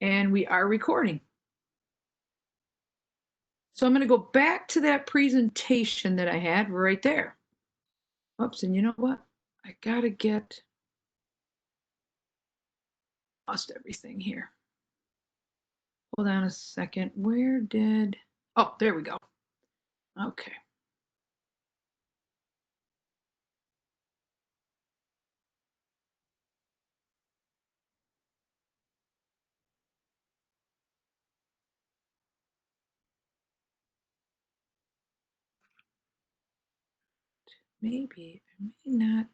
and we are recording. So I'm going to go back to that presentation that I had right there. Oops, and you know what? I got to lost everything here. Hold on a second. Oh, there we go. Okay. Maybe, I may not.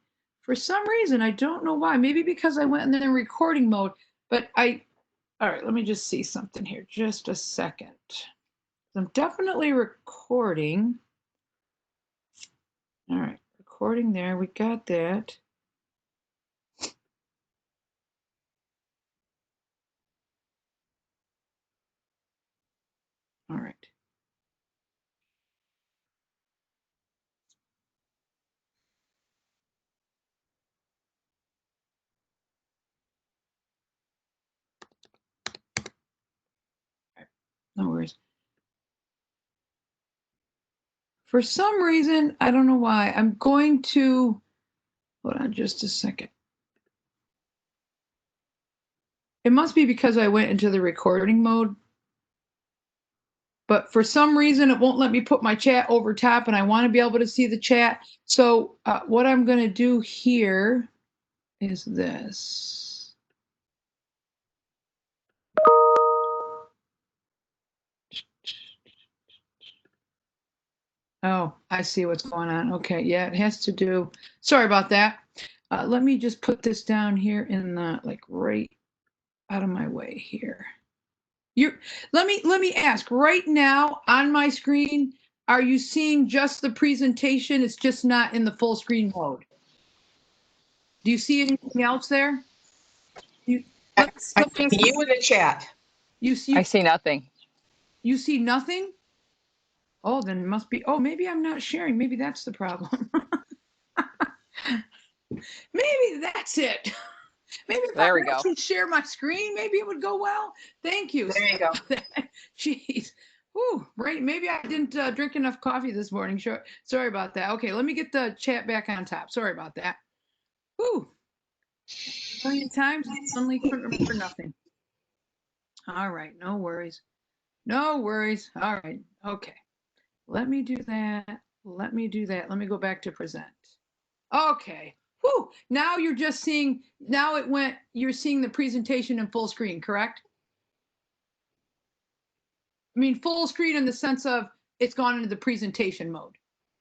For some reason, I don't know why. Maybe because I went in the recording mode, but all right, let me just see something here. Just a second. I'm definitely recording. All right, recording there. We got that. All right. No worries. For some reason, I don't know why, I'm going to, hold on just a second. It must be because I went into the recording mode, but for some reason it won't let me put my chat over top, and I want to be able to see the chat. So what I'm going to do here is this. Oh, I see what's going on. Okay, yeah, it has to do, sorry about that. Let me just put this down here in the, like, right out of my way here. Let me ask, right now on my screen, are you seeing just the presentation? It's just not in the full screen mode. Do you see anything else there? You, I see you in the chat. I see nothing. You see nothing? Oh, then it must be, oh, maybe I'm not sharing. Maybe that's the problem. Maybe that's it. Maybe if There I we go. actually share my screen, maybe it would go well. Thank you. There you go. Jeez. Ooh, right. Maybe I didn't drink enough coffee this morning. Sure. Sorry about that. Okay, let me get the chat back on top. Sorry about that. Ooh. A million times, suddenly couldn't remember nothing. All right, no worries. No worries. All right. Okay. Let me do that. Let me do that. Let me go back to present. Okay. Whew. Now you're just seeing, now it went, you're seeing the presentation in full screen, correct? I mean, full screen in the sense of it's gone into the presentation mode.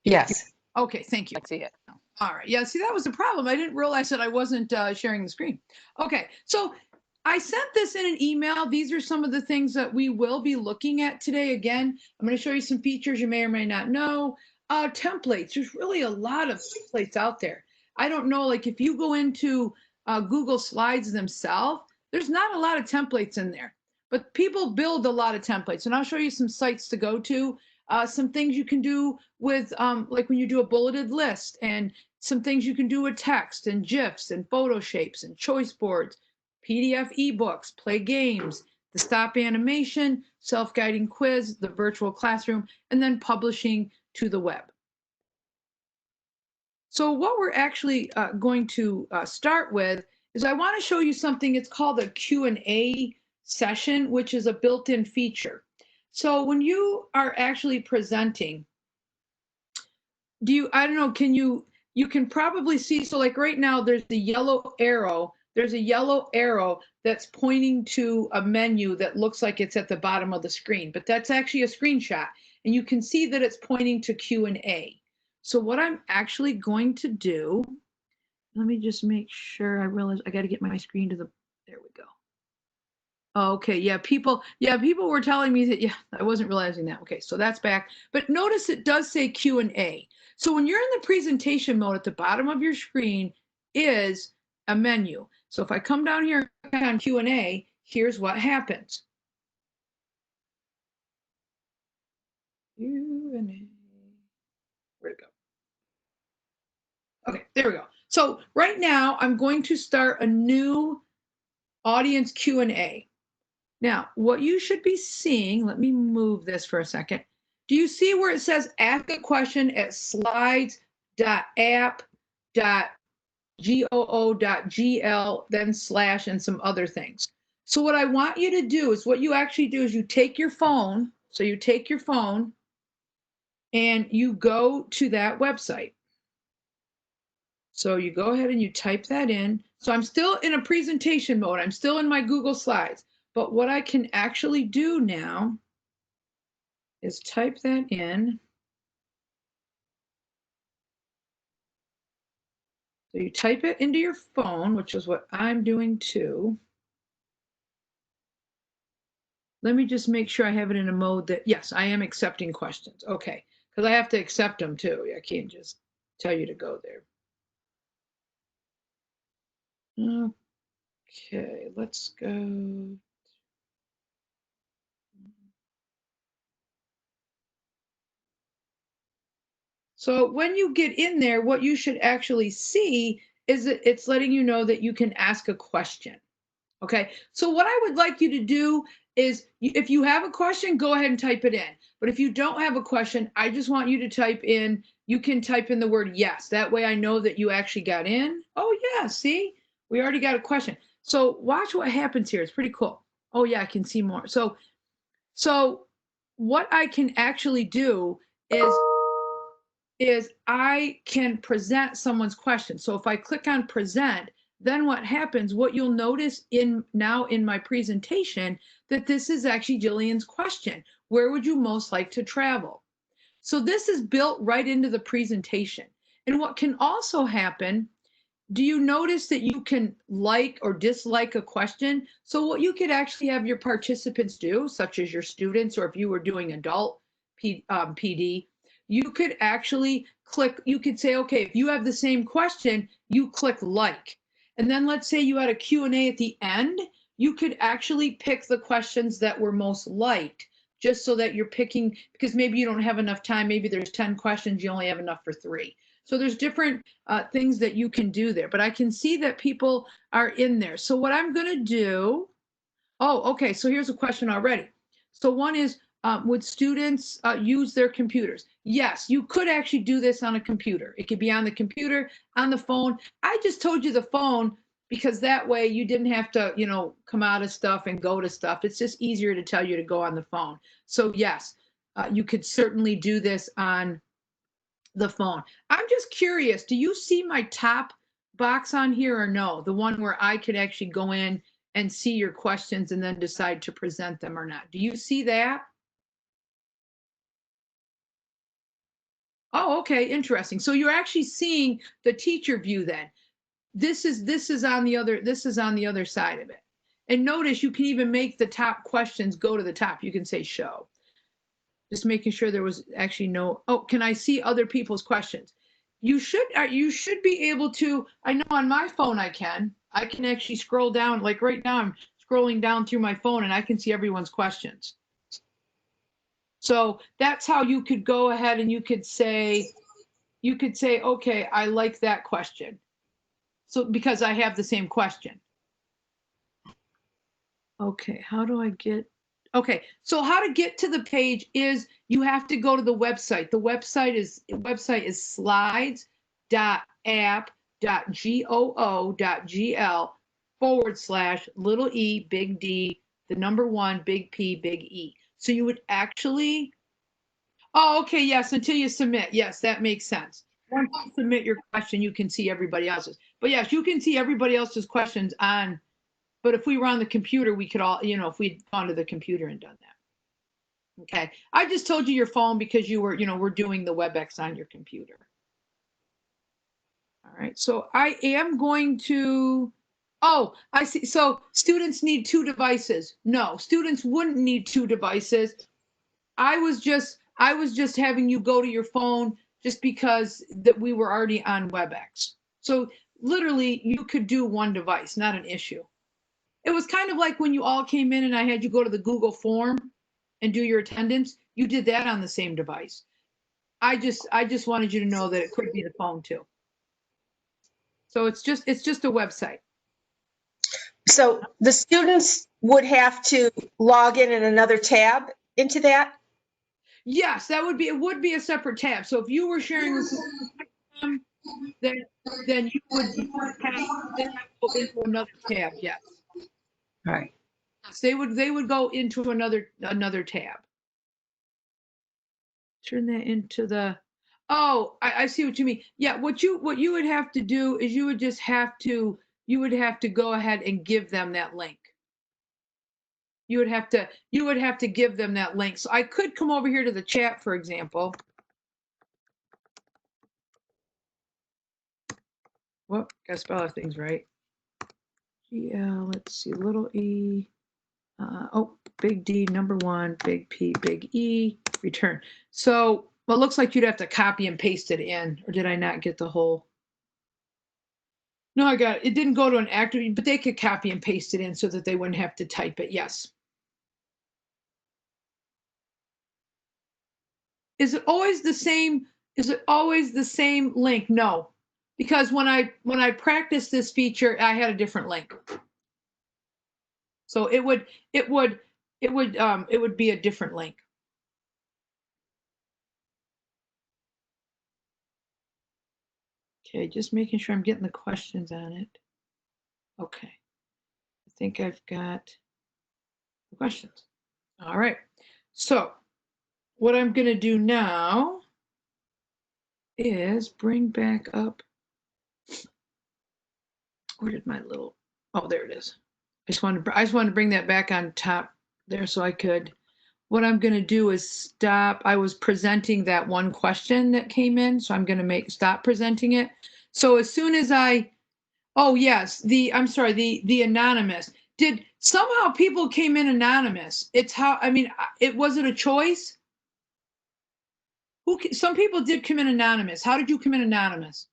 Yes. Okay, thank you. I see it. All right. Yeah, see, that was the problem. I didn't realize that I wasn't sharing the screen. Okay, so I sent this in an email. These are some of the things that we will be looking at today. Again, I'm going to show you some features you may or may not know. Templates. There's really a lot of templates out there. I don't know, like if you go into Google Slides themselves, there's not a lot of templates in there, but people build a lot of templates. And I'll show you some sites to go to, some things you can do with, like when you do a bulleted list, and some things you can do with text and GIFs and photo shapes and choice boards, PDF ebooks, play games, the stop animation, self-guiding quiz, the virtual classroom, and then publishing to the web. So what we're actually going to start with is I want to show you something. It's called a Q&A session, which is a built-in feature. So when you are actually presenting, I don't know, you can probably see, so like right now there's a yellow arrow that's pointing to a menu that looks like it's at the bottom of the screen, but that's actually a screenshot, and you can see that it's pointing to Q&A. So what I'm actually going to do, let me just make sure I realize I got to get my screen to there we go. Okay, yeah, people were telling me that, yeah, I wasn't realizing that. Okay, so that's back. But notice it does say Q&A. So when you're in the presentation mode, at the bottom of your screen is a menu. So if I come down here on Q&A, here's what happens. Q&A. Where'd it go? Okay, there we go. So right now I'm going to start a new audience Q&A. Now, what you should be seeing, let me move this for a second. Do you see where it says ask a question at slides.app.goo.gl, then slash and some other things. So what I want you to do is what you actually do is you take your phone. So you take your phone and you go to that website. So you go ahead and you type that in. So I'm still in a presentation mode. I'm still in my Google Slides. But what I can actually do now is type that in. So you type it into your phone, which is what I'm doing too. Let me just make sure I have it in a mode that, yes, I am accepting questions. Okay, because I have to accept them too. I can't just tell you to go there. Okay, let's go. So when you get in there, what you should actually see is that it's letting you know that you can ask a question. Okay, so what I would like you to do is if you have a question, go ahead and type it in. But if you don't have a question, I just want you to type in, you can type in the word yes. That way I know that you actually got in. Oh yeah, see, we already got a question. So watch what happens here. It's pretty cool. Oh yeah, I can see more. So what I can actually do is I can present someone's question. So if I click on present, then what happens, what you'll notice now in my presentation, that this is actually Jillian's question. Where would you most like to travel? So this is built right into the presentation. And what can also happen, do you notice that you can like or dislike a question? So what you could actually have your participants do, such as your students, or if you were doing adult PD, you could actually click, you could say, okay, if you have the same question, you click like. And then let's say you had a Q&A at the end, you could actually pick the questions that were most liked, just so that you're picking, because maybe you don't have enough time, maybe there's 10 questions, you only have enough for 3. So there's different things that you can do there, but I can see that people are in there. So what I'm going to do, oh, okay, so here's a question already. So one is, would students use their computers? Yes, you could actually do this on a computer. It could be on the computer, on the phone. I just told you the phone because that way you didn't have to, come out of stuff and go to stuff. It's just easier to tell you to go on the phone. So yes, you could certainly do this on the phone. I'm just curious, do you see my top box on here or no? The one where I could actually go in and see your questions and then decide to present them or not. Do you see that? Oh, okay, interesting. So you're actually seeing the teacher view then. This is on the other side of it. And notice you can even make the top questions go to the top. You can say show. Just making sure there was actually no, oh, can I see other people's questions? You should be able to, I know on my phone I can actually scroll down, like right now I'm scrolling down through my phone and I can see everyone's questions. So that's how you could go ahead and you could say, okay, I like that question. So because I have the same question. Okay, how do I get, okay, so how to get to the page is you have to go to the website. The website is slides.app.goo.gl/little e big D, the number 1 big P big E. So you would actually, oh, okay, yes, until you submit. Yes, that makes sense. Once you submit your question, you can see everybody else's. But yes, you can see everybody else's questions on, but if we were on the computer, we could all, if we'd gone to the computer and done that. Okay. I just told you your phone because you were, we're doing the WebEx on your computer. All right. So I am going to, oh, I see. So students need 2 devices. No, students wouldn't need 2 devices. I was just having you go to your phone just because that we were already on WebEx. So literally you could do 1 device, not an issue. It was kind of like when you all came in and I had you go to the Google form and do your attendance. You did that on the same device. I just wanted you to know that it could be the phone too. So it's just a website. So the students would have to log in another tab into that? Yes, it would be a separate tab. So if you were sharing with them, then you would have to go into another tab. Yes. Right. Yes, they would go into another tab. Turn that into the, oh, I see what you mean. Yeah, what you would have to do is you would have to go ahead and give them that link. You would have to give them that link. So I could come over here to the chat, for example. Well, gotta spell our things right. GL, let's see, little e, oh, big D, number 1, big P, big E, return. So, well, it looks like you'd have to copy and paste it in, or did I not get the whole? No, I got it. It didn't go to an active, but they could copy and paste it in so that they wouldn't have to type it. Yes. Is it always the same? Is it always the same link? No, because when I practiced this feature, I had a different link. So it would be a different link. Okay, just making sure I'm getting the questions on it. Okay, I think I've got the questions. All right, so what I'm going to do now is bring back up, where did my little, oh, there it is. I just wanted to bring that back on top there so I could, what I'm going to do is stop. I was presenting that one question that came in, so I'm going to stop presenting it. So as soon as oh yes, I'm sorry, the anonymous. Did somehow people came in anonymous? It's how, I mean, was it a choice? Some people did come in anonymous. How did you come in anonymous?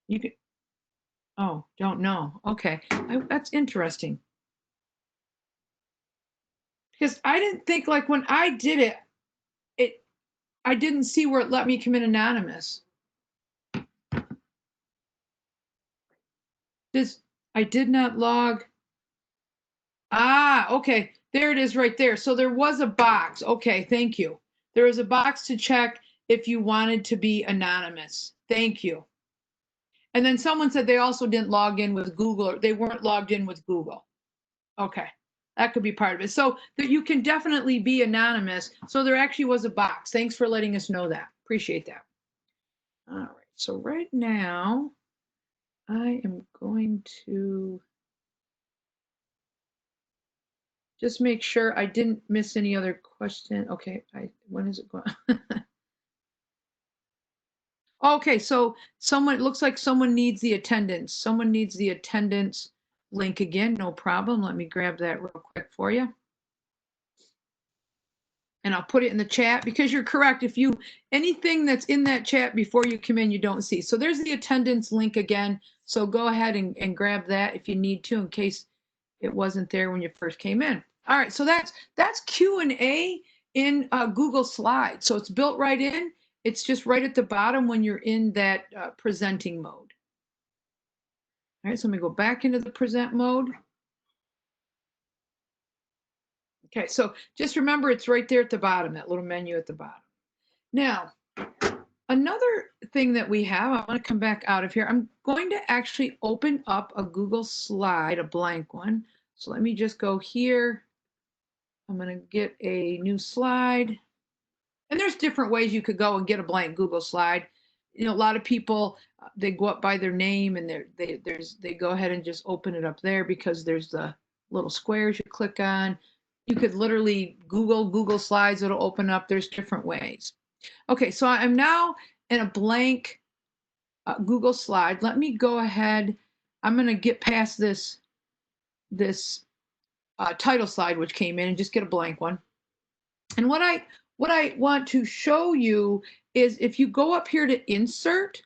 You could, oh, don't know. Okay, that's interesting. Because I didn't think, like, when I did it, I didn't see where it let me come in anonymous. I did not log. Ah, okay. There it is right there. So there was a box. Okay, thank you. There was a box to check if you wanted to be anonymous. Thank you. And then someone said they also didn't log in with Google, or they weren't logged in with Google. Okay, that could be part of it. So that you can definitely be anonymous. So there actually was a box. Thanks for letting us know that. Appreciate that. All right, so right now I am going to just make sure I didn't miss any other question. Okay, when is it going? Okay, so it looks like someone needs the attendance. Someone needs the attendance link again. No problem. Let me grab that real quick for you. And I'll put it in the chat, because you're correct. If anything that's in that chat before you come in, you don't see. So there's the attendance link again. So go ahead and grab that if you need to, in case it wasn't there when you first came in. All right, so that's Q&A in Google Slides. So it's built right in. It's just right at the bottom when you're in that presenting mode. All right, so let me go back into the present mode. Okay, so just remember it's right there at the bottom, that little menu at the bottom. Now, another thing that we have, I want to come back out of here. I'm going to actually open up a Google slide, a blank one. So let me just go here. I'm going to get a new slide. And there's different ways you could go and get a blank Google slide. You know, a lot of people, they go up by their name and they go ahead and just open it up there, because there's the little squares you click on. You could literally Google Slides, it'll open up. There's different ways. Okay, so I'm now in a blank Google slide. Let me go ahead. I'm going to get past this title slide, which came in, and just get a blank one. And what I want to show you is, if you go up here to insert,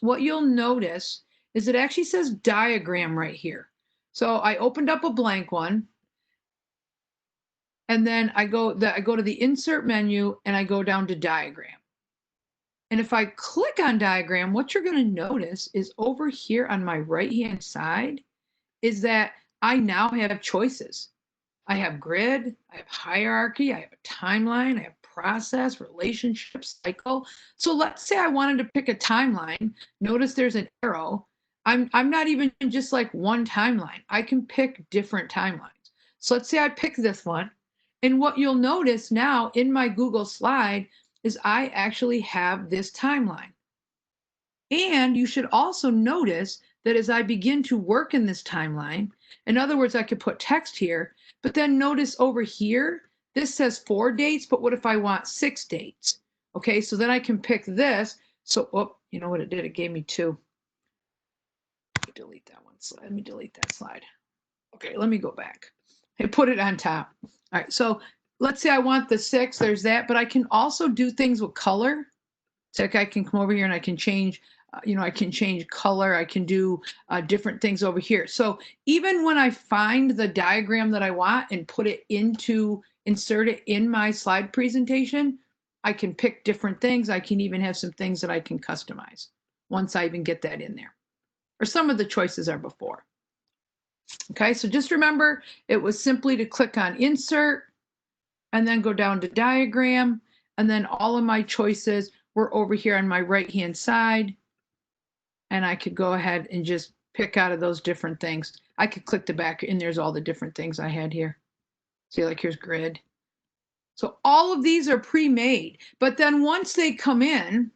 what you'll notice is it actually says diagram right here. So I opened up a blank one, and then I go to the insert menu and I go down to diagram. And if I click on diagram, what you're going to notice is over here on my right-hand side is that I now have choices. I have grid, I have hierarchy, I have a timeline, I have process, relationship, cycle. So let's say I wanted to pick a timeline. Notice there's an arrow. I'm not even just like one timeline. I can pick different timelines. So let's say I pick this one. And what you'll notice now in my Google slide is I actually have this timeline. And you should also notice that as I begin to work in this timeline, in other words, I could put text here, but then notice over here, this says 4 dates, but what if I want 6 dates? Okay, so then I can pick this. So, oh, you know what it did? It gave me 2. Let me delete that one slide. Let me delete that slide. Okay, let me go back. I put it on top. All right, so let's say I want the 6, there's that, but I can also do things with color. So like I can come over here and I can change, I can change color. I can do different things over here. So even when I find the diagram that I want and insert it in my slide presentation, I can pick different things. I can even have some things that I can customize once I even get that in there. Or some of the choices are before. Okay, so just remember, it was simply to click on insert and then go down to diagram, and then all of my choices were over here on my right-hand side. And I could go ahead and just pick out of those different things. I could click the back and there's all the different things I had here. See, like here's grid. So all of these are pre-made, but then once they come in,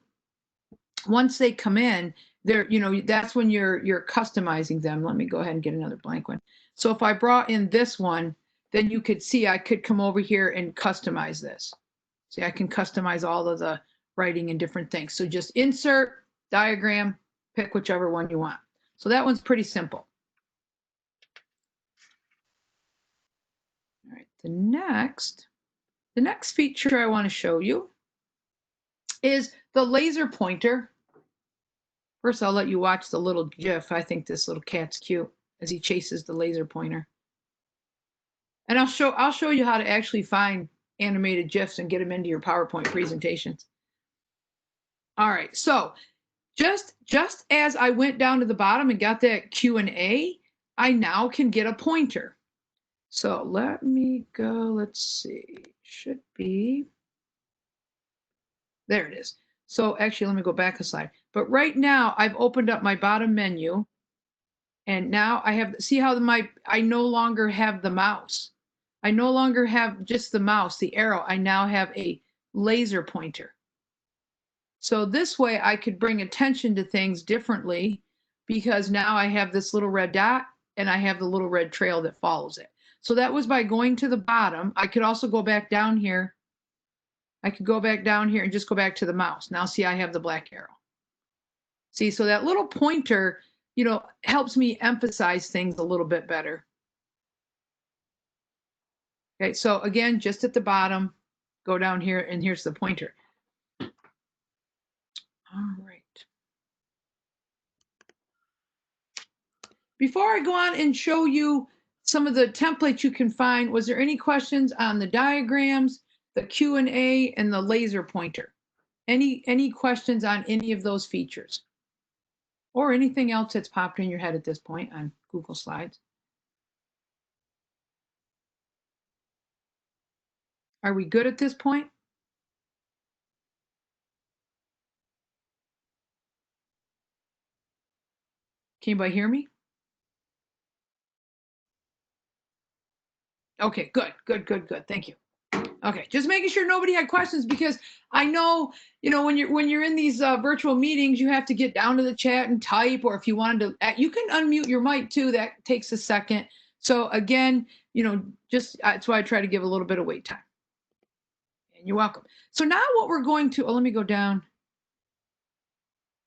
they're, that's when you're customizing them. Let me go ahead and get another blank one. So if I brought in this one, then you could see I could come over here and customize this. See, I can customize all of the writing and different things. So just insert, diagram, pick whichever one you want. So that one's pretty simple. All right, the next feature I want to show you is the laser pointer. First, I'll let you watch the little GIF. I think this little cat's cute as he chases the laser pointer. And I'll show you how to actually find animated GIFs and get them into your PowerPoint presentations. All right, so just as I went down to the bottom and got that Q&A, I now can get a pointer. So let me go, let's see, should be, there it is. So actually, let me go back a slide. But right now, I've opened up my bottom menu, and now I have, see how I no longer have the mouse. I no longer have just the mouse, the arrow. I now have a laser pointer. So this way I could bring attention to things differently because now I have this little red dot and I have the little red trail that follows it. So that was by going to the bottom. I could also go back down here. I could go back down here and just go back to the mouse. Now see, I have the black arrow. See, so that little pointer, helps me emphasize things a little bit better. Okay, so again, just at the bottom, go down here and here's the pointer. All right. Before I go on and show you some of the templates you can find, was there any questions on the diagrams, the Q&A, and the laser pointer? Any questions on any of those features? Or anything else that's popped in your head at this point on Google Slides? Are we good at this point? Can anybody hear me? Okay, good. Thank you. Okay, just making sure nobody had questions because I know, when you're in these virtual meetings, you have to get down to the chat and type, or if you wanted to, you can unmute your mic too. That takes a second. So again, just that's why I try to give a little bit of wait time. And you're welcome. So now what we're going to, let me go down.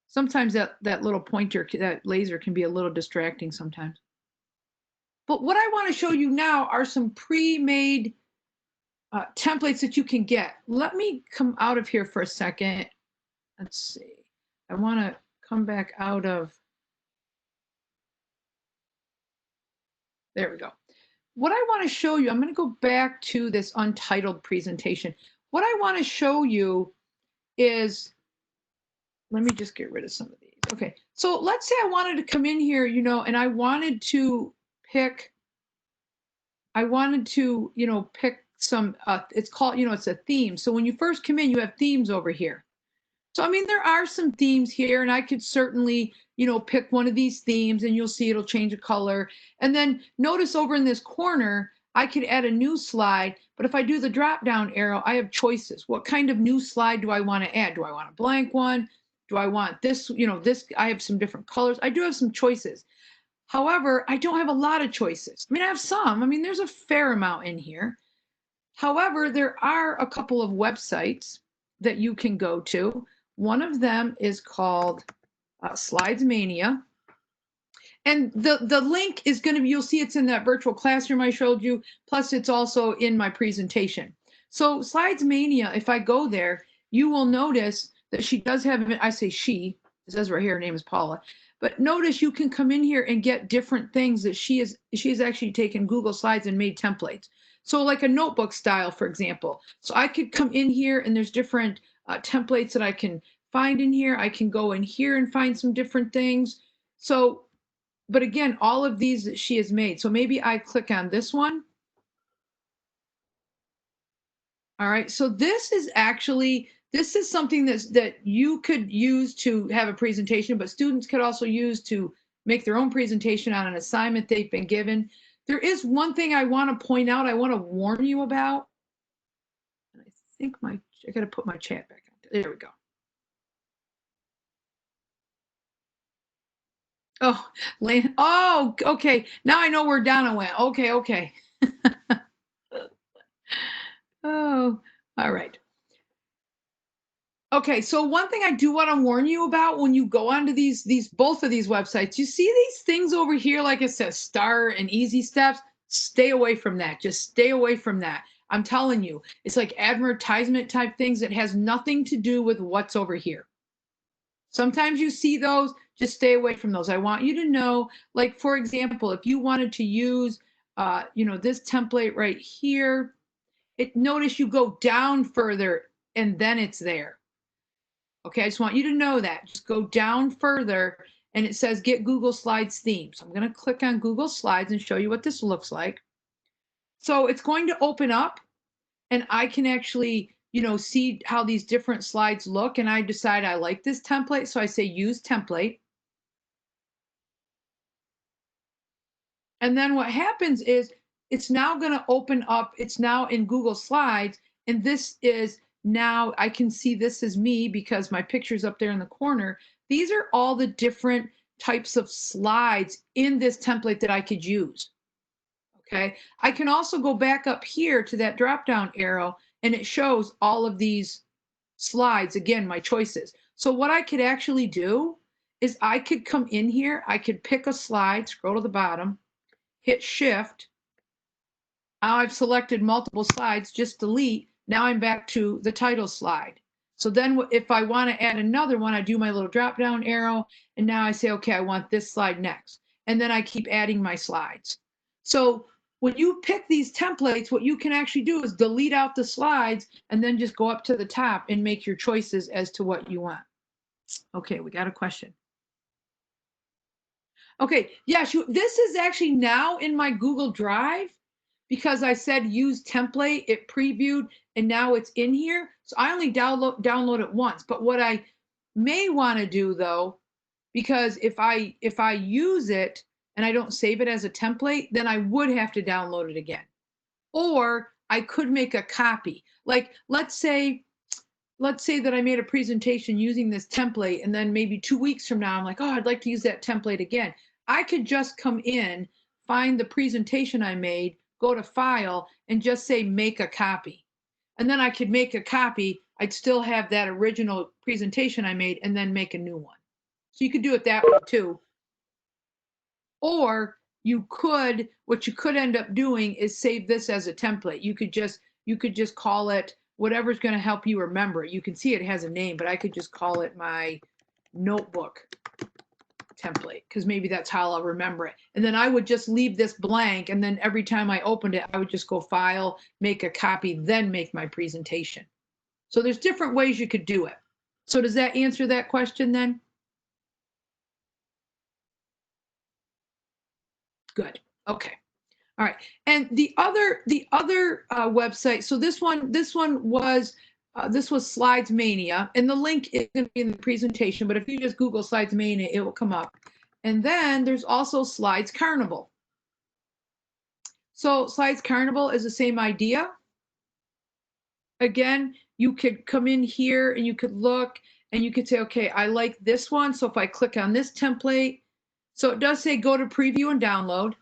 Sometimes that little pointer, that laser can be a little distracting sometimes. But what I want to show you now are some pre-made templates that you can get. Let me come out of here for a second. Let's see. I want to come back out of. There we go. What I want to show you, I'm going to go back to this untitled presentation. What I want to show you is let me just get rid of some of these. Okay, so let's say I wanted to come in here, you know, and I wanted to pick, pick some, it's called, you know, it's a theme. So when you first come in, you have themes over here. So, I mean, there are some themes here, and I could certainly, you know, pick one of these themes and you'll see it'll change a color. And then notice over in this corner, I could add a new slide, but if I do the drop down arrow, I have choices. What kind of new slide do I want to add? Do I want a blank one? Do I want this, you know, this, I have some different colors. I do have some choices. However, I don't have a lot of choices. I mean, I have some. I mean, there's a fair amount in here. However, there are a couple of websites that you can go to. One of them is called Slides Mania. And the link is going to be, you'll see it's in that virtual classroom I showed you, plus it's also in my presentation. So Slides Mania, if I go there, you will notice that she does have, I say she, it says right here, her name is Paula, but notice you can come in here and get different things that she has actually taken Google Slides and made templates. So like a notebook style, for example. So I could come in here and there's different templates that I can find in here. I can go in here and find some different things. So, but again, all of these that she has made. So maybe I click on this one. All right, so this is something that you could use to have a presentation, but students could also use to make their own presentation on an assignment they've been given. There is one thing I want to point out, I want to warn you about. I think I got to put my chat back on. There we go. Oh, Lane. Oh, okay. Now I know where Donna went. Okay, okay. Oh, all right. Okay, so one thing I do want to warn you about when you go onto both of these websites, you see these things over here, like it says start and easy steps. Stay away from that. Just stay away from that. I'm telling you, it's like advertisement type things that has nothing to do with what's over here. Sometimes you see those, just stay away from those. I want you to know, like, for example, if you wanted to use, this template right here, notice you go down further and then it's there. Okay, I just want you to know that. Just go down further and it says get Google Slides theme. So I'm going to click on Google Slides and show you what this looks like. So it's going to open up and I can actually, see how these different slides look. And I decide I like this template. So I say use template. And then what happens is it's now going to open up. It's now in Google Slides. And this is now I can see this is me because my picture's up there in the corner. These are all the different types of slides in this template that I could use. Okay. I can also go back up here to that drop down arrow and it shows all of these slides. Again, my choices. So what I could actually do is I could come in here. I could pick a slide, scroll to the bottom, hit shift. Now I've selected multiple slides, just delete. Now I'm back to the title slide. So then if I want to add another one, I do my little drop down arrow. And now I say, okay, I want this slide next. And then I keep adding my slides. So when you pick these templates, what you can actually do is delete out the slides and then just go up to the top and make your choices as to what you want. Okay, we got a question. Okay, yeah, this is actually now in my Google Drive because I said use template, it previewed, and now it's in here. So I only download it once. But what I may want to do though, because if I use it and I don't save it as a template, then I would have to download it again. Or I could make a copy. Like let's say that I made a presentation using this template and then maybe 2 weeks from now, I'm like, oh, I'd like to use that template again. I could just come in, find the presentation I made, go to file and just say, make a copy. And then I could make a copy. I'd still have that original presentation I made and then make a new one. So you could do it that way too. Or what you could end up doing is save this as a template. You could just call it whatever's going to help you remember it. You can see it has a name, but I could just call it my notebook template because maybe that's how I'll remember it. And then I would just leave this blank. And then every time I opened it, I would just go file, make a copy, then make my presentation. So there's different ways you could do it. So does that answer that question then? Good. Okay. All right. And the other website. So this one was this was Slides Mania, and the link is going to be in the presentation. But if you just Google Slides Mania, it will come up. And then there's also Slides Carnival. So Slides Carnival is the same idea. Again, you could come in here and you could look and you could say, okay, I like this one. So if I click on this template, so it does say go to preview and download.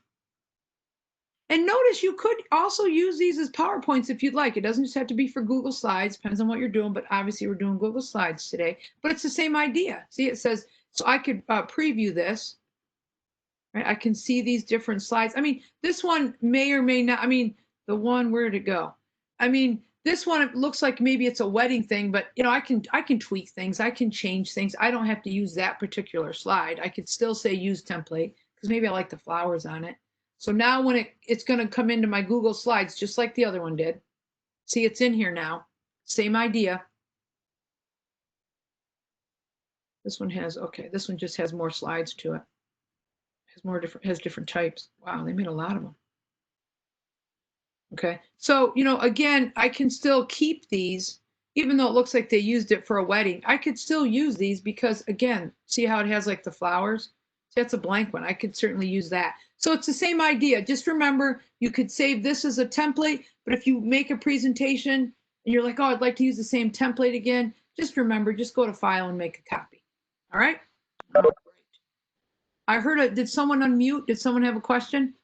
And notice you could also use these as PowerPoints if you'd like. It doesn't just have to be for Google Slides, depends on what you're doing, but obviously we're doing Google Slides today. But it's the same idea. See, it says, so I could preview this, right? I can see these different slides. I mean, this one may or may not, I mean, the one, where'd it go? I mean, this one, it looks like maybe it's a wedding thing, but you know, I can tweak things, I can change things. I don't have to use that particular slide. I could still say use template, because maybe I like the flowers on it. So now when it's going to come into my Google Slides, just like the other one did. See, it's in here now. Same idea. This one has, okay, this one just has more slides to it. Has different types. Wow, they made a lot of them. Okay, so, you know, again, I can still keep these, even though it looks like they used it for a wedding. I could still use these because, again, see how it has like the flowers? See, that's a blank one. I could certainly use that. So it's the same idea. Just remember, you could save this as a template, but if you make a presentation and you're like, oh, I'd like to use the same template again, just remember, just go to File and make a copy. All right? Oh, great. I heard did someone unmute? Did someone have a question?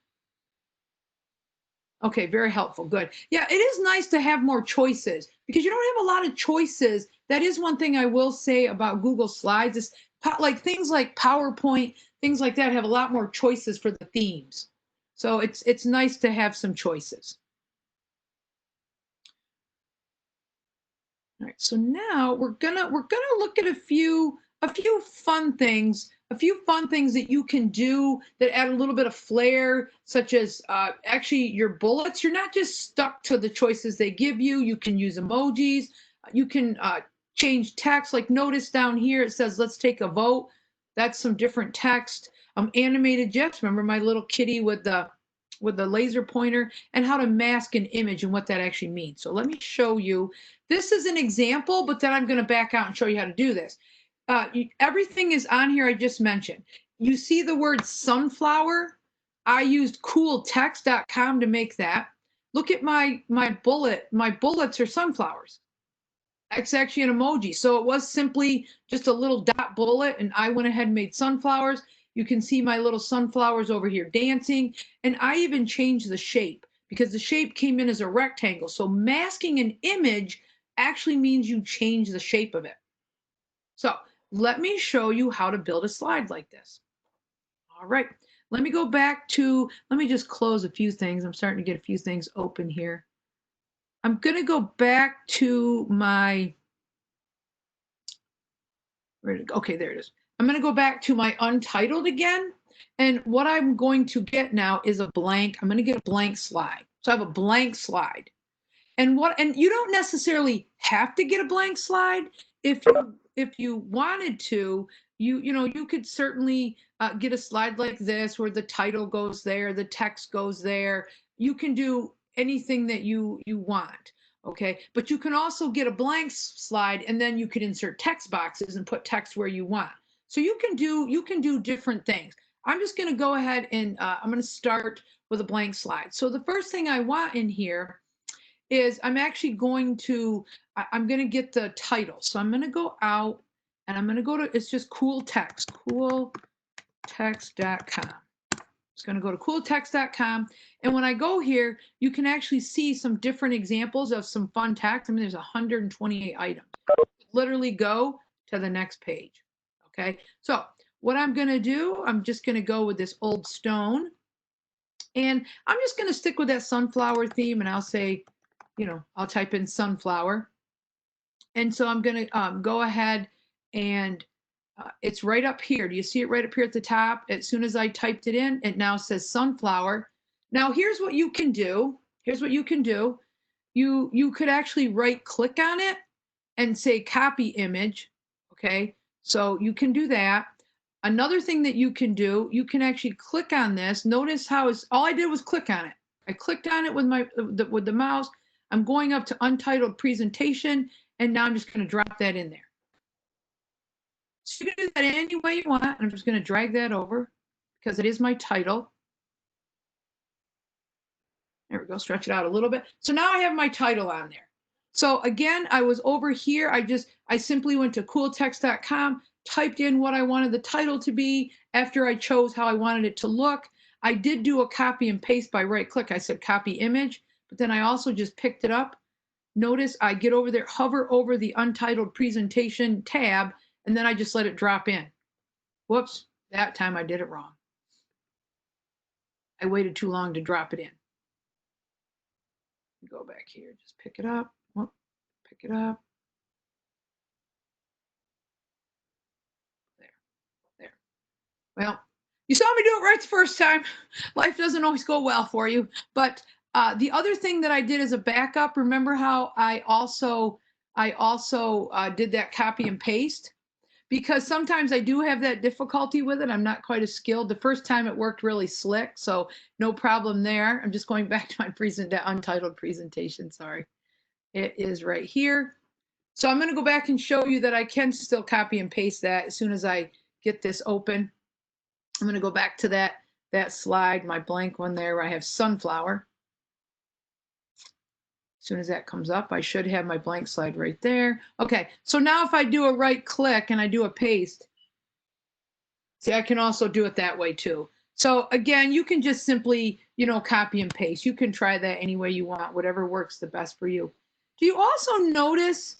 Okay, very helpful. Good. Yeah, it is nice to have more choices because you don't have a lot of choices. That is one thing I will say about Google Slides is like things like PowerPoint, things like that have a lot more choices for the themes. So it's nice to have some choices. All right, so now we're gonna look at a few fun things. A few fun things that you can do that add a little bit of flair, such as actually your bullets. You're not just stuck to the choices they give you. You can use emojis. You can change text. Like notice down here, it says, let's take a vote. That's some different text. Animated GIFs. Remember my little kitty with the laser pointer, and how to mask an image and what that actually means. So let me show you. This is an example, but then I'm going to back out and show you how to do this. Everything is on here I just mentioned. You see the word sunflower? I used cooltext.com to make that. Look at my bullet. My bullets are sunflowers. It's actually an emoji. So it was simply just a little dot bullet, and I went ahead and made sunflowers. You can see my little sunflowers over here dancing, and I even changed the shape because the shape came in as a rectangle. So masking an image actually means you change the shape of it. So let me show you how to build a slide like this. All right, let me go back to, let me just close a few things. I'm starting to get a few things open here. I'm going to go back to my, okay, there it is. I'm going to go back to my untitled again. And what I'm going to get now is a blank. I'm going to get a blank slide. So I have a blank slide. And you don't necessarily have to get a blank slide. If you wanted to, you could certainly get a slide like this where the title goes there, the text goes there. You can do anything that you want, okay? But you can also get a blank slide, and then you could insert text boxes and put text where you want. So you can do different things. I'm just going to go ahead and I'm going to start with a blank slide. So the first thing I want in here is I'm actually going to, I'm going to get the title. So I'm going to go out and I'm going to go to, it's just cooltext, cooltext.com. Just going to go to cooltext.com. And when I go here, you can actually see some different examples of some fun text. I mean, there's 128 items. Literally go to the next page. Okay. So what I'm going to do, I'm just going to go with this old stone. And I'm just going to stick with that sunflower theme, and I'll say, I'll type in sunflower. And so I'm going to go ahead and it's right up here. Do you see it right up here at the top? As soon as I typed it in, it now says sunflower. Now here's what you can do. Here's what you can do. You could actually right click on it and say copy image. Okay, so you can do that. Another thing that you can do, you can actually click on this. Notice how it's, all I did was click on it. I clicked on it with with the mouse. I'm going up to untitled presentation, and now I'm just going to drop that in there. So you can do that any way you want. I'm just going to drag that over because it is my title. There we go, stretch it out a little bit. So now I have my title on there. So again, I was over here. I simply went to cooltext.com, typed in what I wanted the title to be after I chose how I wanted it to look. I did do a copy and paste by right click. I said copy image, but then I also just picked it up. Notice I get over there, hover over the untitled presentation tab, and then I just let it drop in. Whoops, that time I did it wrong. I waited too long to drop it in. Go back here, just pick it up. Whoop, pick it up. There. Well, you saw me do it right the first time. Life doesn't always go well for you. But the other thing that I did as a backup, remember how I also did that copy and paste? Because sometimes I do have that difficulty with it. I'm not quite as skilled. The first time it worked really slick, so no problem there. I'm just going back to my untitled presentation, sorry. It is right here. So I'm going to go back and show you that I can still copy and paste that as soon as I get this open. I'm going to go back to that slide, my blank one there where I have sunflower. As soon as that comes up, I should have my blank slide right there. Okay, so now if I do a right click and I do a paste, see, I can also do it that way too. So again, you can just simply, copy and paste. You can try that any way you want, whatever works the best for you. Do you also notice,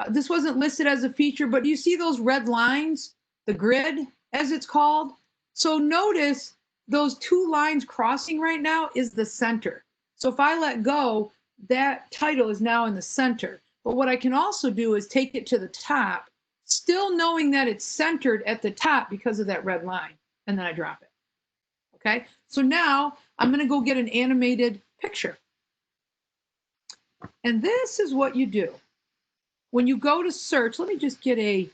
this wasn't listed as a feature, but do you see those red lines, the grid as it's called? So notice those two lines crossing right now is the center. So if I let go, that title is now in the center. But what I can also do is take it to the top, still knowing that it's centered at the top because of that red line, and then I drop it. Okay, so now I'm going to go get an animated picture. And this is what you do. When you go to search, let me just get a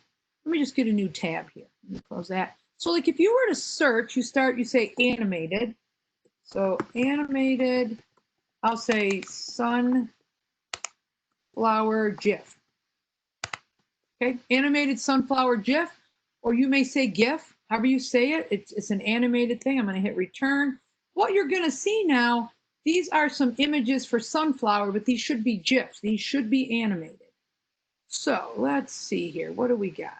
new tab here. Let me close that. So like if you were to search, you say animated. So animated, I'll say sunflower GIF. Okay, animated sunflower GIF, or you may say GIF, however you say it. It's an animated thing. I'm going to hit return. What you're going to see now, these are some images for sunflower, but these should be GIFs. These should be animated. So let's see here. What do we got?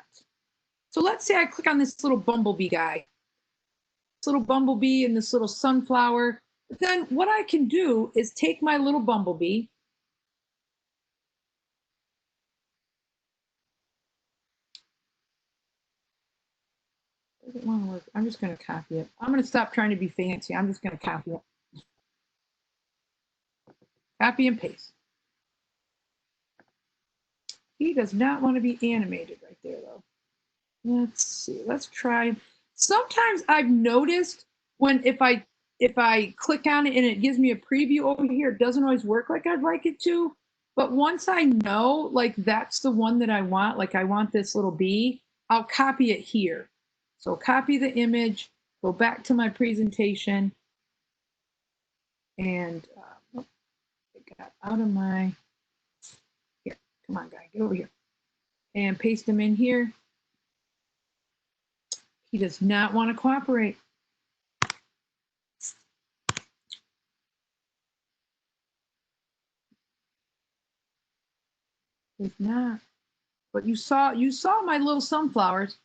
So let's say I click on this little bumblebee guy. This little bumblebee and this little sunflower. But then what I can do is take my little bumblebee. Doesn't want to work. I'm just going to copy it. I'm going to stop trying to be fancy. I'm just going to copy it. Copy and paste. He does not want to be animated right there, though. Let's see. Let's try. Sometimes I've noticed if I click on it and it gives me a preview over here, it doesn't always work like I'd like it to. But once I know, like that's the one that I want, like I want this little bee, I'll copy it here. So copy the image, go back to my presentation, and it got out of my, here, come on guy, get over here, and paste them in here. He does not want to cooperate. Does not. But you saw my little sunflowers.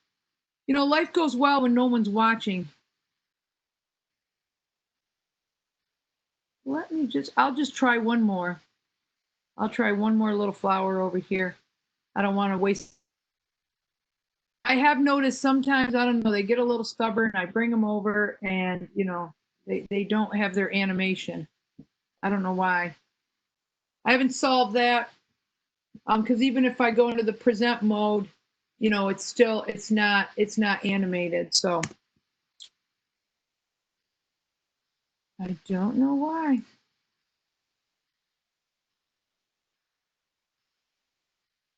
Life goes well when no one's watching. I'll just try one more. I'll try one more little flower over here. I don't want to waste. I have noticed sometimes, I don't know, they get a little stubborn. I bring them over and, they don't have their animation. I don't know why. I haven't solved that. Because even if I go into the present mode, it's not animated. So I don't know why.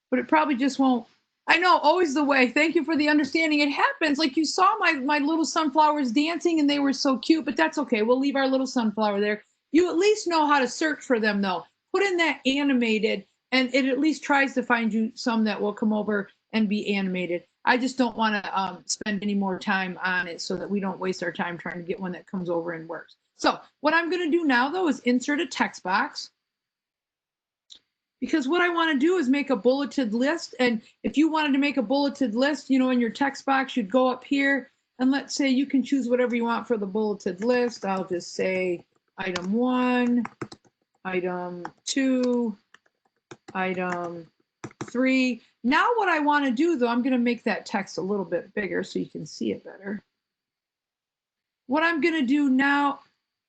But it probably just won't. I know, always the way. Thank you for the understanding. It happens. Like you saw my little sunflowers dancing and they were so cute, but that's okay. We'll leave our little sunflower there. You at least know how to search for them though. Put in that animated and it at least tries to find you some that will come over and be animated. I just don't want to spend any more time on it so that we don't waste our time trying to get one that comes over and works. So what I'm going to do now though is insert a text box. Because what I want to do is make a bulleted list. And if you wanted to make a bulleted list, you know, in your text box, you'd go up here and let's say you can choose whatever you want for the bulleted list. I'll just say item 1, item 2, item 3. Now what I want to do though, I'm going to make that text a little bit bigger so you can see it better. What I'm going to do now,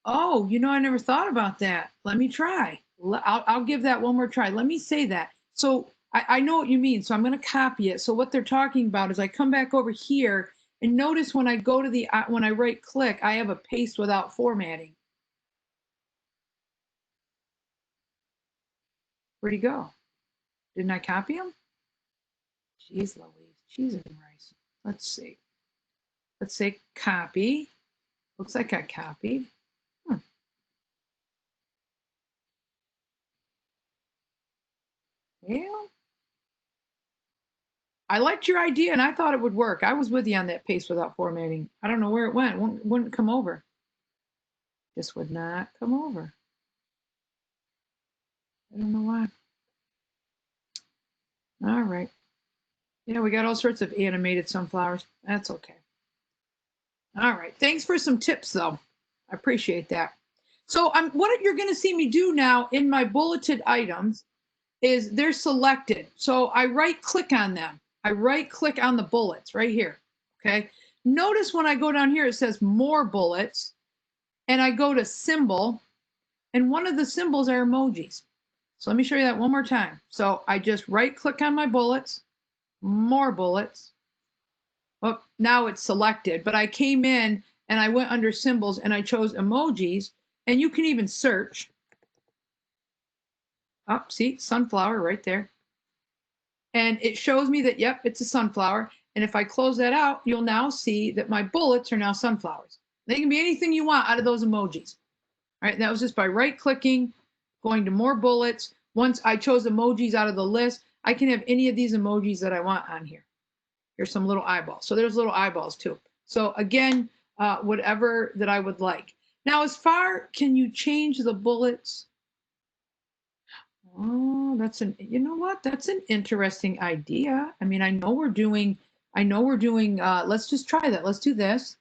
oh, you know, I never thought about that. Let me try. I'll give that one more try. Let me say that. So I know what you mean. So I'm going to copy it. So what they're talking about is I come back over here and notice when I go to the, when I right click, I have a paste without formatting. Where'd he go? Didn't I copy him? Jeez Louise, cheese and rice. Let's see. Let's say copy. Looks like I copied. Yeah. I liked your idea and I thought it would work. I was with you on that paste without formatting. I don't know where it went. Wouldn't come over. This would not come over. I don't know why. All right. Yeah, we got all sorts of animated sunflowers. That's okay. All right. Thanks for some tips, though. I appreciate that. So what you're going to see me do now in my bulleted items is they're selected. So I right-click on them. I right-click on the bullets right here. Okay. Notice when I go down here, it says more bullets, and I go to symbol, and one of the symbols are emojis. So let me show you that one more time. So I just right-click on my bullets, more bullets. Well, now it's selected, but I came in and I went under symbols and I chose emojis, and you can even search. Oh, see, sunflower right there. And it shows me that, yep, it's a sunflower. And if I close that out, you'll now see that my bullets are now sunflowers. They can be anything you want out of those emojis. All right, that was just by right-clicking, going to more bullets. Once I chose emojis out of the list, I can have any of these emojis that I want on here. Here's some little eyeballs. So there's little eyeballs too. So again, whatever that I would like. Now, as far, can you change the bullets? Oh, you know what? That's an interesting idea. I mean, I know we're doing, let's just try that. Let's do this.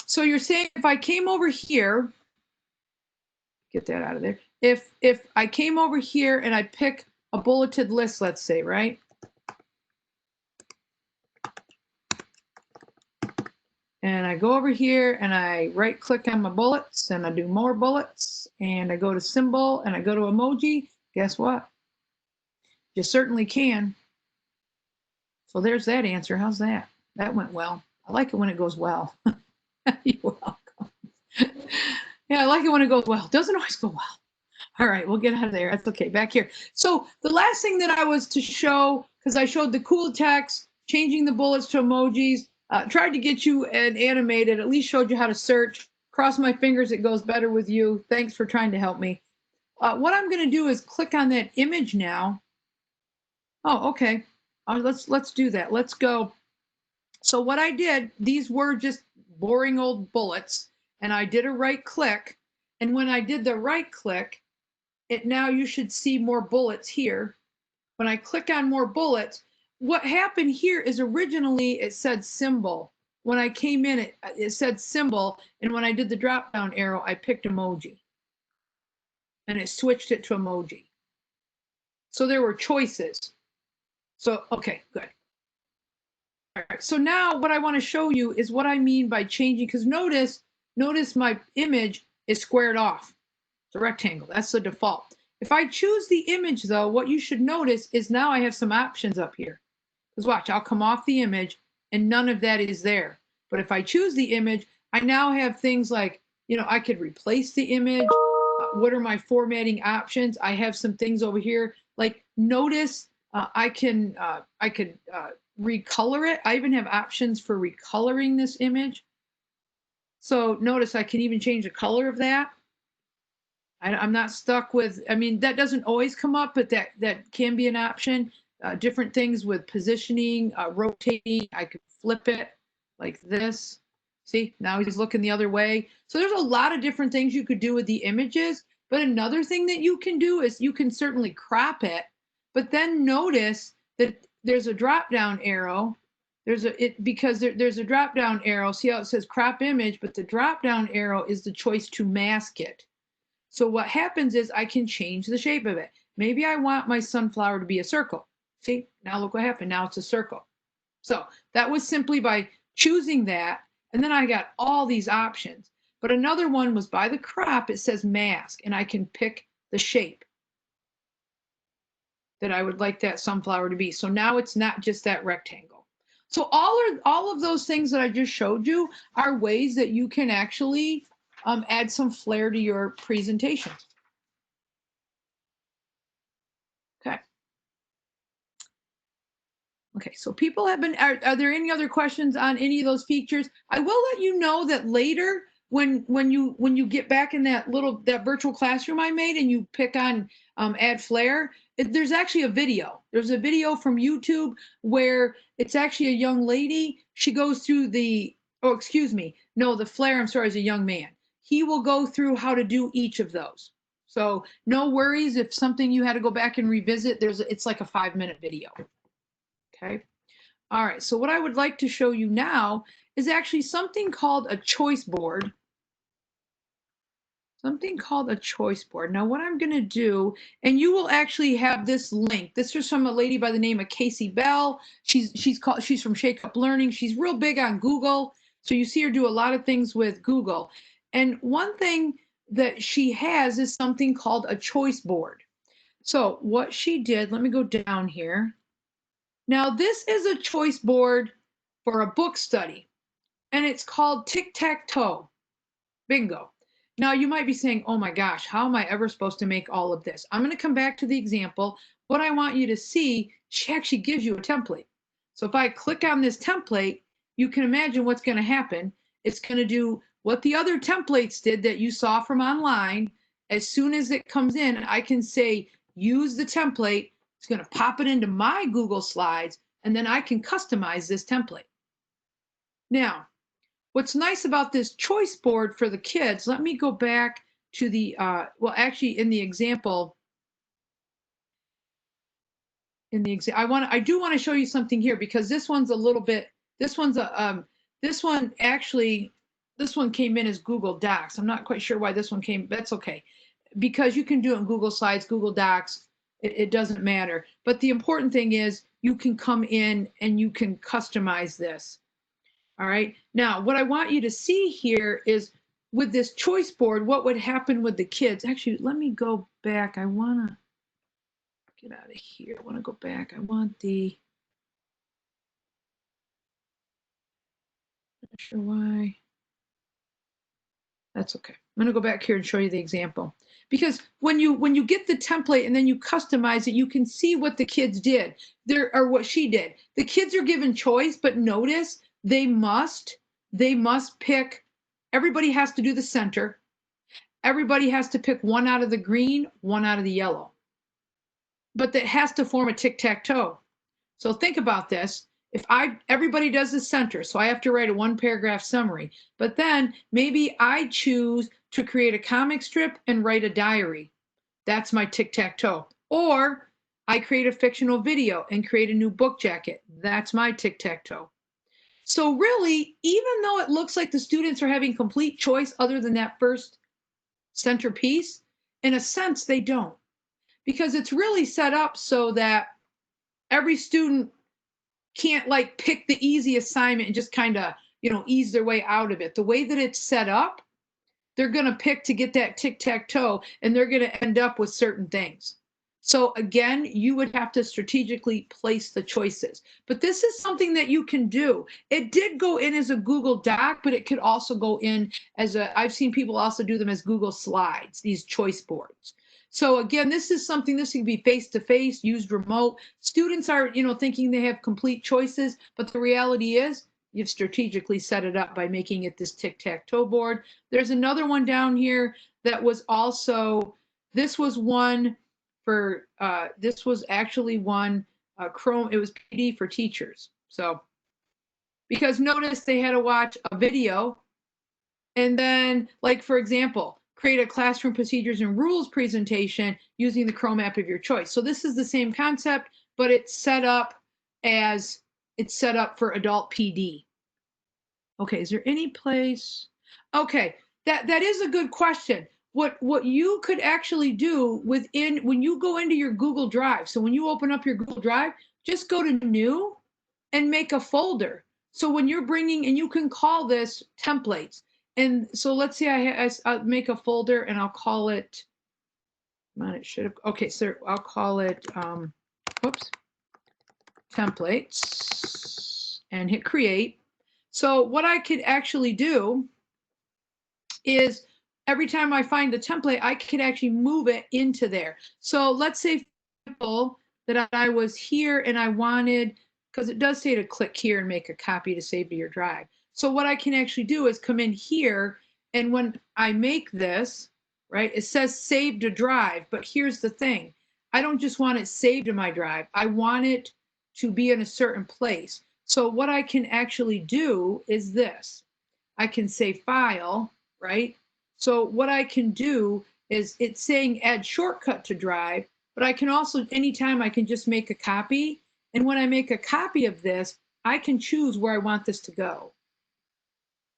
So you're saying if I came over here, get that out of there. If I came over here and I pick a bulleted list, let's say, right? And I go over here and I right click on my bullets and I do more bullets and I go to symbol and I go to emoji. Guess what? You certainly can. So there's that answer. How's that? That went well. I like it when it goes well. You're welcome. Yeah, I like it when it goes well. Doesn't always go well. All right, we'll get out of there. That's okay. Back here. So the last thing that I was to show, because I showed the cool text, changing the bullets to emojis, tried to get you an animated, at least showed you how to search. Cross my fingers it goes better with you. Thanks for trying to help me. What I'm going to do is click on that image now. Oh, okay. Let's do that. Let's go. So what I did, these were just boring old bullets, and I did a right click. And when I did the right click, now you should see more bullets here. When I click on more bullets, what happened here is originally it said symbol. When I came in, it said symbol. And when I did the drop down arrow, I picked emoji. And it switched it to emoji. So there were choices. So, okay, good. All right, so now what I want to show you is what I mean by changing, because notice my image is squared off. It's a rectangle. That's the default. If I choose the image, though, what you should notice is now I have some options up here. Because watch, I'll come off the image and none of that is there. But if I choose the image, I now have things like, you know, I could replace the image. What are my formatting options? I have some things over here. Like notice I could recolor it. I even have options for recoloring this image. So notice I can even change the color of that. I'm not stuck with, I mean, that doesn't always come up, but that can be an option. Different things with positioning, rotating. I could flip it like this. See, now he's looking the other way. So there's a lot of different things you could do with the images. But another thing that you can do is you can certainly crop it, but then notice that there's a drop down arrow. There's a drop down arrow. See how it says crop image, but the drop down arrow is the choice to mask it. So what happens is I can change the shape of it. Maybe I want my sunflower to be a circle. See, now look what happened. Now it's a circle. So that was simply by choosing that. And then I got all these options. But another one was by the crop, it says mask, and I can pick the shape that I would like that sunflower to be. So now it's not just that rectangle. So all of those things that I just showed you are ways that you can actually add some flair to your presentation. Okay. Okay, so people have been, are there any other questions on any of those features? I will let you know that later when you get back in that virtual classroom I made and you pick on add flair, there's actually a video. There's a video from YouTube where it's actually a young lady. She goes through the, oh, excuse me. No, the flair, I'm sorry, is a young man. He will go through how to do each of those. So no worries if something you had to go back and revisit, it's like a 5-minute video. Okay. All right. So what I would like to show you now is actually something called a choice board. Something called a choice board. Now what I'm going to do, and you will actually have this link. This is from a lady by the name of Casey Bell. She's from Shake Up Learning. She's real big on Google. So you see her do a lot of things with Google. And one thing that she has is something called a choice board. So what she did, let me go down here. Now, this is a choice board for a book study, and it's called Tic-Tac-Toe. Bingo. Now, you might be saying, oh my gosh, how am I ever supposed to make all of this? I'm going to come back to the example. What I want you to see, she actually gives you a template. So if I click on this template, you can imagine what's going to happen. It's going to do what the other templates did that you saw from online. As soon as it comes in, I can say, use the template. It's going to pop it into my Google Slides, and then I can customize this template. Now, what's nice about this choice board for the kids, let me go back to the, well, actually in the example, I do want to show you something here because this one's a little bit, this one came in as Google Docs. I'm not quite sure why this one came, that's okay. Because you can do it in Google Slides, Google Docs, it doesn't matter. But the important thing is you can come in and you can customize this. All right. Now, what I want you to see here is with this choice board, what would happen with the kids. Actually, let me go back. I want to get out of here. I want to go back. I want the, I'm not sure why. That's okay. I'm going to go back here and show you the example. Because when you get the template and then you customize it, you can see what the kids did or what she did. The kids are given choice, but notice they must pick, everybody has to do the center. Everybody has to pick one out of the green, one out of the yellow. But that has to form a tic-tac-toe. So think about this. If everybody does the center, so I have to write a 1-paragraph summary, but then maybe I choose to create a comic strip and write a diary. That's my tic-tac-toe. Or I create a fictional video and create a new book jacket. That's my tic-tac-toe. So really, even though it looks like the students are having complete choice other than that first centerpiece, in a sense, they don't. Because it's really set up so that every student can't like pick the easy assignment and just kind of, ease their way out of it. The way that it's set up, they're going to pick to get that tic-tac-toe and they're going to end up with certain things. So again, you would have to strategically place the choices. But this is something that you can do. It did go in as a Google Doc, but it could also go in as I've seen people also do them as Google Slides, these choice boards. So again, this is something, this can be face-to-face, used remote. Students are, thinking they have complete choices, but the reality is you've strategically set it up by making it this tic-tac-toe board. There's another one down here that was also, this was one for, this was actually one Chrome, it was PD for teachers. So, because notice they had to watch a video and then, like, for example, create a classroom procedures and rules presentation using the Chrome app of your choice. So this is the same concept, but it's set up for adult PD. Okay, is there any place? Okay, that is a good question. What you could actually do when you go into your Google Drive, so when you open up your Google Drive, just go to new and make a folder. So when you're bringing, and you can call this templates. And so let's say I'll make a folder and I'll call it, it should have, okay, so I'll call it, whoops, templates, and hit create. So what I could actually do is every time I find the template, I could actually move it into there. So let's say, for example, that I was here and I wanted, because it does say to click here and make a copy to save to your drive. So what I can actually do is come in here, and when I make this, right, it says save to drive, but here's the thing. I don't just want it saved to my drive. I want it to be in a certain place. So what I can actually do is this. I can say file, right? So what I can do is, it's saying add shortcut to drive, but I can also, anytime I can just make a copy. And when I make a copy of this, I can choose where I want this to go.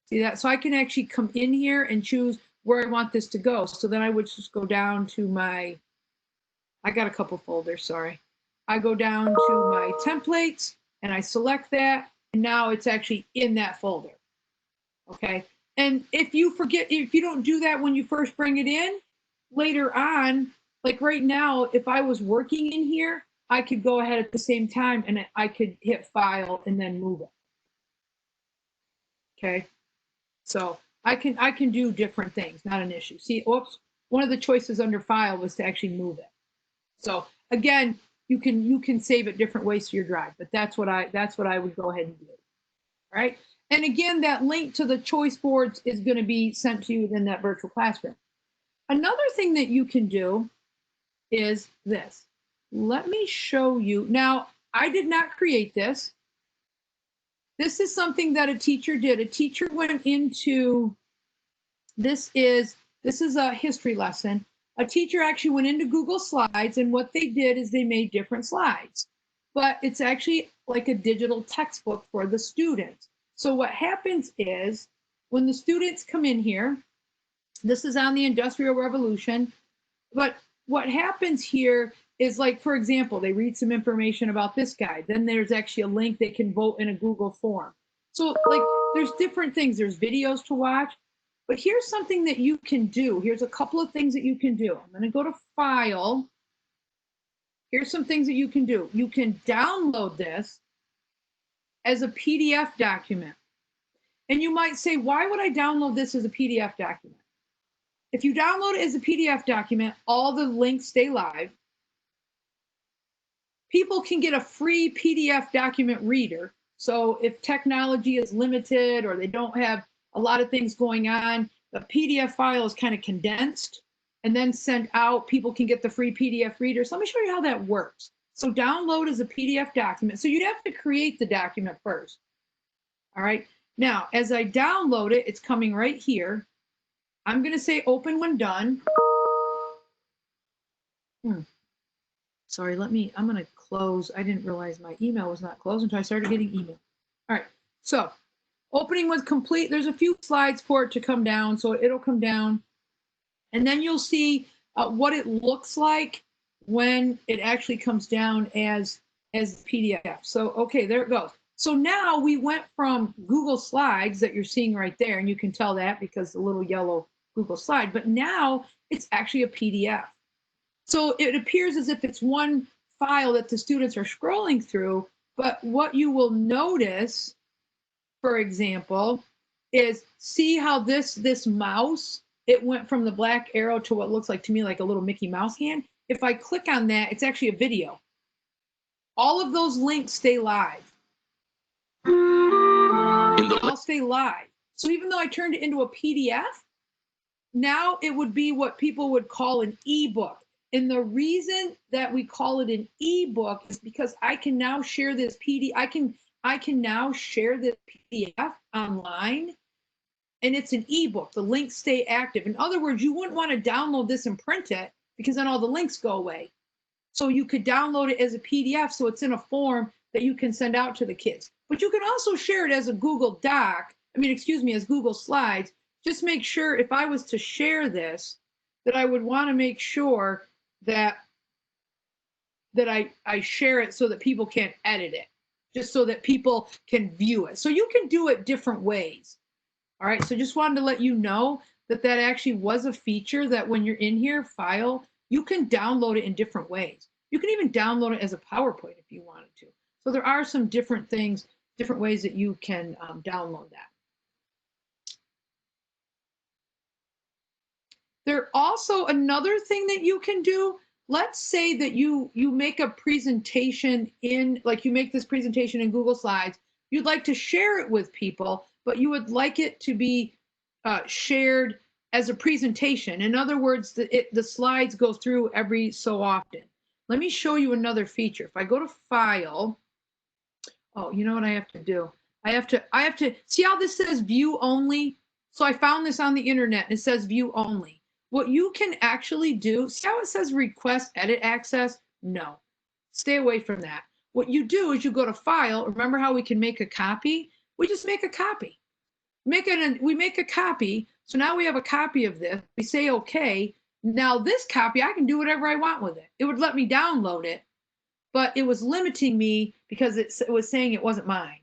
See that? So I can actually come in here and choose where I want this to go. So then I would just go down to my, I got a couple folders, sorry. I go down to my templates and I select that, and now it's actually in that folder. Okay. And if you forget, if you don't do that when you first bring it in, later on, like right now, if I was working in here, I could go ahead at the same time and I could hit file and then move it. Okay. So I can do different things, not an issue. See, oops, one of the choices under file was to actually move it. So again, you can save it different ways to your drive, but that's what I would go ahead and do. All right. And again, that link to the choice boards is going to be sent to you within that virtual classroom. Another thing that you can do is this. Let me show you. Now, I did not create this. This is something that a teacher did. A teacher went into, this is a history lesson. A teacher actually went into Google Slides, and what they did is they made different slides. But it's actually like a digital textbook for the students. So what happens is, when the students come in here, this is on the Industrial Revolution, but what happens here is, like, for example, they read some information about this guy, then there's actually a link they can vote in a Google form. So, like, there's different things, there's videos to watch, but here's something that you can do. Here's a couple of things that you can do. I'm gonna go to File. Here's some things that you can do. You can download this as a PDF document. And you might say, why would I download this as a PDF document? If you download it as a PDF document, all the links stay live. People can get a free PDF document reader. So if technology is limited or they don't have a lot of things going on, the PDF file is kind of condensed and then sent out. People can get the free PDF reader. So let me show you how that works. So download as a PDF document. So you'd have to create the document first. All right. Now, as I download it, it's coming right here. I'm going to say open when done. Sorry, I'm going to close. I didn't realize my email was not closed until I started getting email. All right. So opening was complete. There's a few slides for it to come down. So it'll come down. And then you'll see what it looks like when it actually comes down as PDF. So, okay, there it goes. So now we went from Google Slides that you're seeing right there, and you can tell that because the little yellow Google slide, but now it's actually a PDF. So it appears as if it's one file that the students are scrolling through, but what you will notice, for example, is see how this mouse it went from the black arrow to what looks like to me like a little Mickey Mouse hand. If I click on that, it's actually a video. All of those links stay live. I'll stay live. So even though I turned it into a PDF, now it would be what people would call an ebook. And the reason that we call it an ebook is because I can now share this PDF. I can now share this PDF online, and it's an ebook. The links stay active. In other words, you wouldn't want to download this and print it because then all the links go away. So you could download it as a PDF, so it's in a form that you can send out to the kids. But you can also share it as a Google Doc. As Google Slides. Just make sure if I was to share this, that I would want to make sure that I share it so that people can't edit it, just so that people can view it. So you can do it different ways. All right, so just wanted to let you know that that actually was a feature that when you're in here, File, you can download it in different ways. You can even download it as a PowerPoint if you wanted to. So there are some different things, different ways that you can download that. There also another thing that you can do. Let's say that you make a presentation you make this presentation in Google Slides. You'd like to share it with people, but you would like it to be shared as a presentation. In other words, the slides go through every so often. Let me show you another feature. If I go to File, oh, you know what I have to do? I have to see how this says View Only. So I found this on the internet and it says View Only. What you can actually do, see how it says Request Edit Access? No, stay away from that. What you do is you go to File. Remember how we can make a copy? We just make a copy. We make a copy. So now we have a copy of this. We say okay. Now this copy, I can do whatever I want with it. It would let me download it, but it was limiting me because it was saying it wasn't mine.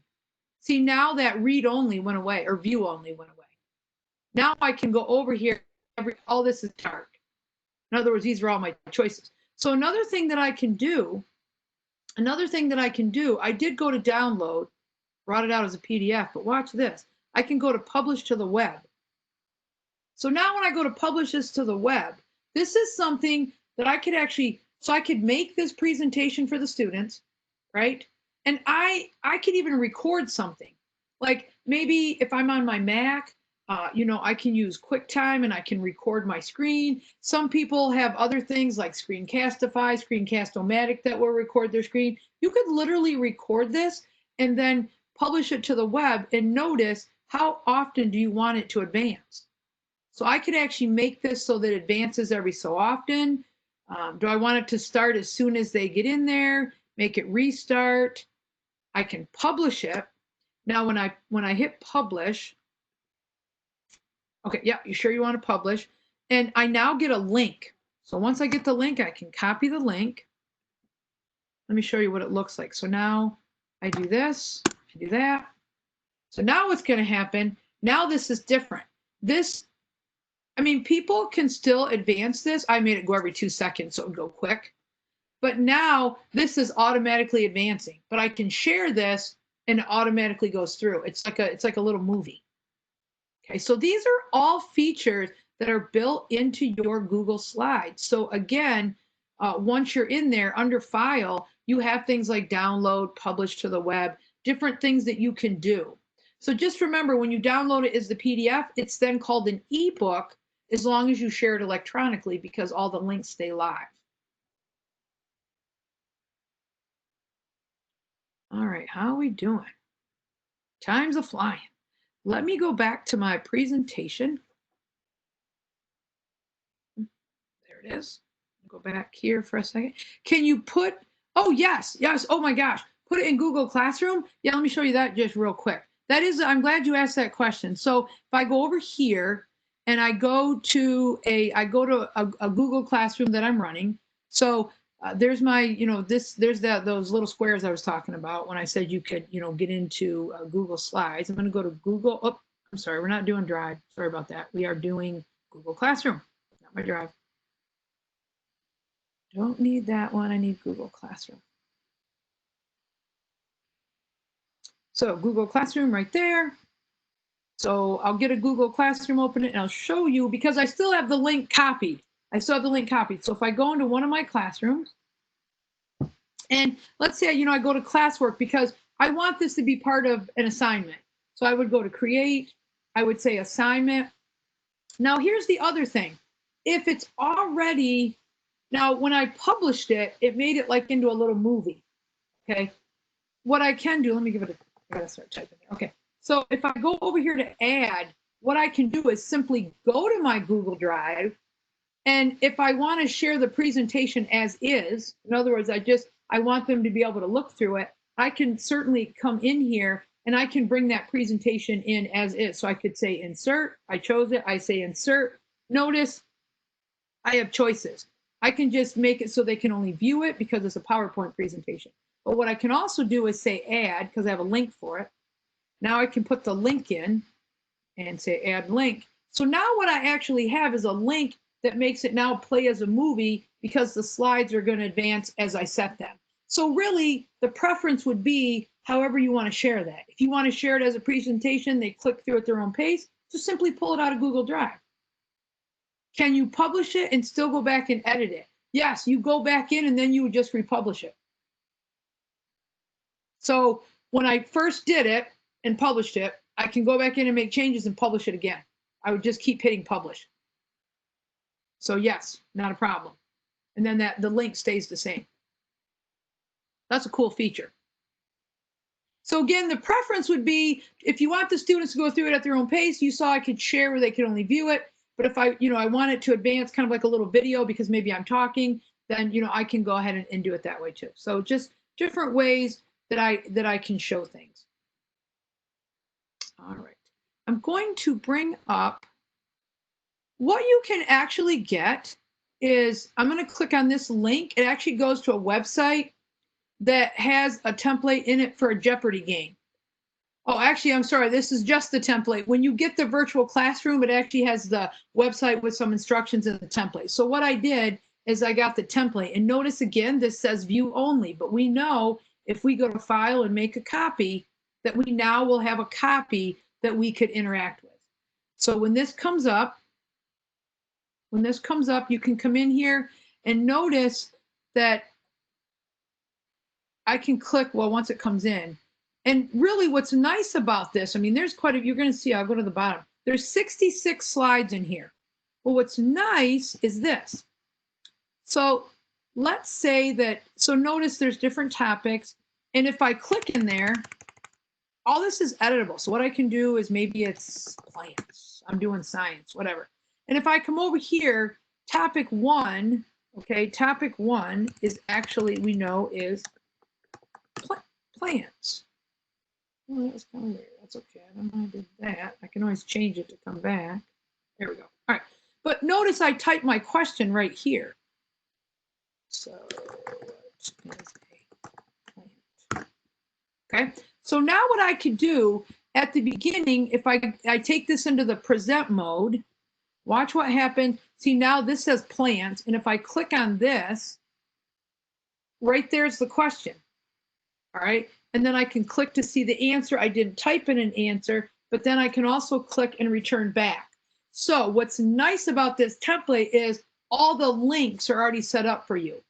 See, now that read only went away, or view only went away. Now I can go over here. All this is dark. In other words, these are all my choices. So another thing that I can do, I did go to download, brought it out as a PDF, but watch this. I can go to publish to the web. So now when I go to publish this to the web, this is something that I could actually, so I could make this presentation for the students, right? And I could even record something. Like maybe if I'm on my Mac, I can use QuickTime and I can record my screen. Some people have other things like Screencastify, Screencast-O-Matic that will record their screen. You could literally record this and then publish it to the web and notice how often do you want it to advance. So I could actually make this so that it advances every so often. Do I want it to start as soon as they get in there? Make it restart. I can publish it. Now when I hit publish, okay, yeah, you sure you want to publish? And I now get a link. So once I get the link, I can copy the link. Let me show you what it looks like. So now I do this, I do that. So now what's going to happen, now this is different. People can still advance this. I made it go every 2 seconds, so it would go quick. But now this is automatically advancing. But I can share this and it automatically goes through. It's like a little movie. Okay, so these are all features that are built into your Google Slides. So again, once you're in there under File, you have things like download, publish to the web, different things that you can do. So just remember, when you download it as the PDF, it's then called an ebook as long as you share it electronically because all the links stay live. All right, how are we doing? Time's a-flying. Let me go back to my presentation. There it is. Go back here for a second. Can you put, oh yes, oh my gosh, put it in Google Classroom? Yeah, let me show you that just real quick. That is, I'm glad you asked that question. So if I go over here and I go to a Google Classroom that I'm running. So there's my, there's those little squares I was talking about when I said you could, get into Google Slides. I'm going to go to Google. Oh, I'm sorry, we're not doing Drive. Sorry about that. We are doing Google Classroom, not my Drive. Don't need that one. I need Google Classroom. So Google Classroom right there. So I'll get a Google Classroom, open it, and I'll show you because I still have the link copied. So if I go into one of my classrooms, and let's say, I go to classwork because I want this to be part of an assignment. So I would go to create, I would say assignment. Now here's the other thing. If it's already, now when I published it, it made it like into a little movie, okay? What I can do, let me give it I gotta start typing there. Okay, so if I go over here to add, what I can do is simply go to my Google Drive, and if I want to share the presentation as is, in other words, I want them to be able to look through it, I can certainly come in here and I can bring that presentation in as is. So I could say insert, I chose it, I say insert. Notice I have choices. I can just make it so they can only view it because it's a PowerPoint presentation. But what I can also do is say add, because I have a link for it. Now I can put the link in and say add link. So now what I actually have is a link that makes it now play as a movie because the slides are going to advance as I set them. So really, the preference would be however you want to share that. If you want to share it as a presentation, they click through at their own pace, just simply pull it out of Google Drive. Can you publish it and still go back and edit it? Yes, you go back in and then you would just republish it. So when I first did it and published it, I can go back in and make changes and publish it again. I would just keep hitting publish. So yes, not a problem. And then the link stays the same. That's a cool feature. So again, the preference would be if you want the students to go through it at their own pace, you saw I could share where they could only view it. But if I want it to advance kind of like a little video because maybe I'm talking, then, I can go ahead and do it that way too. So just different ways that I can show things. All right. I'm going to bring up what you can actually get is I'm going to click on this link. It actually goes to a website that has a template in it for a Jeopardy game. Oh, actually, I'm sorry. This is just the template. When you get the virtual classroom, it actually has the website with some instructions in the template. So what I did is I got the template. And notice again, this says view only. But we know if we go to file and make a copy, that we now will have a copy that we could interact with. So when this comes up, you can come in here and notice that I can click, well, once it comes in. And really what's nice about this, there's quite a, you're going to see, I'll go to the bottom. There's 66 slides in here. Well, what's nice is this. So let's say that, so notice there's different topics. And if I click in there, all this is editable. So what I can do is maybe it's plants. I'm doing science, whatever. And if I come over here, topic 1, okay, topic 1 is actually, we know is plants. Well, that's kind of weird. That's okay. I don't mind doing that. I can always change it to come back. There we go. All right. But notice I typed my question right here. So what is a plant? Okay. So now what I could do at the beginning, if I take this into the present mode, watch what happens. See, now this says plants. And if I click on this, right there's the question. All right. And then I can click to see the answer. I didn't type in an answer, but then I can also click and return back. So what's nice about this template is all the links are already set up for you.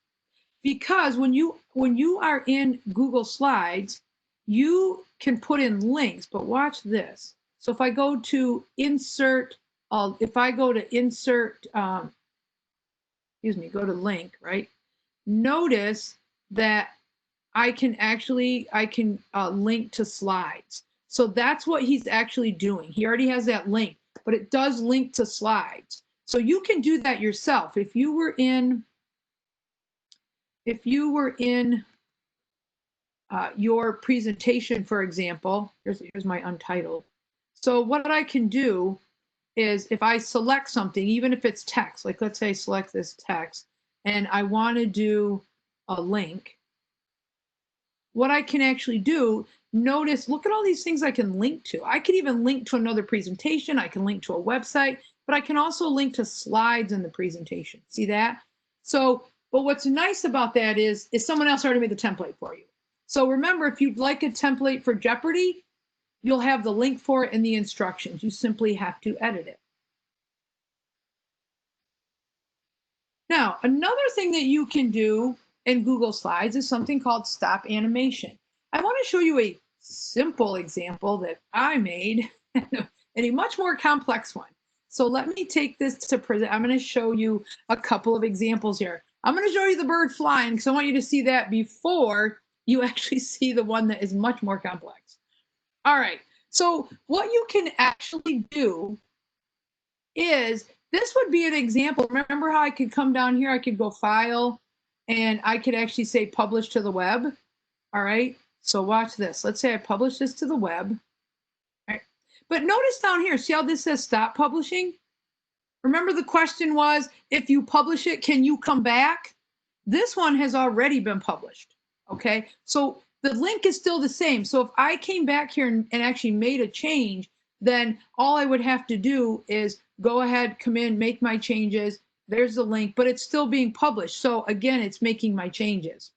Because when you are in Google Slides, you can put in links, but watch this. So if I go to insert, if I go to insert, go to link, right? Notice that I can link to slides. So that's what he's actually doing. He already has that link, but it does link to slides. So you can do that yourself. If you were in your presentation, for example, here's my untitled. So what I can do is if I select something, even if it's text, like let's say I select this text and I want to do a link, what I can actually do, notice, look at all these things I can link to. I can even link to another presentation. I can link to a website, but I can also link to slides in the presentation. See that? So, but what's nice about that is someone else already made the template for you. So remember, if you'd like a template for Jeopardy, You'll have the link for it in the instructions. You simply have to edit it. Now, another thing that you can do in Google Slides is something called stop animation. I want to show you a simple example that I made and a much more complex one. So let me take this to present. I'm going to show you a couple of examples here. I'm going to show you the bird flying because I want you to see that before you actually see the one that is much more complex. All right. So what you can actually do is, this would be an example. Remember how I could come down here, I could go file, and I could actually say publish to the web. All right. So watch this. Let's say I publish this to the web. All right. But notice down here, see how this says stop publishing? Remember the question was, if you publish it, can you come back? This one has already been published. Okay. So the link is still the same. So if I came back here and actually made a change, then all I would have to do is go ahead, come in, make my changes. There's the link, but it's still being published. So again, it's making my changes.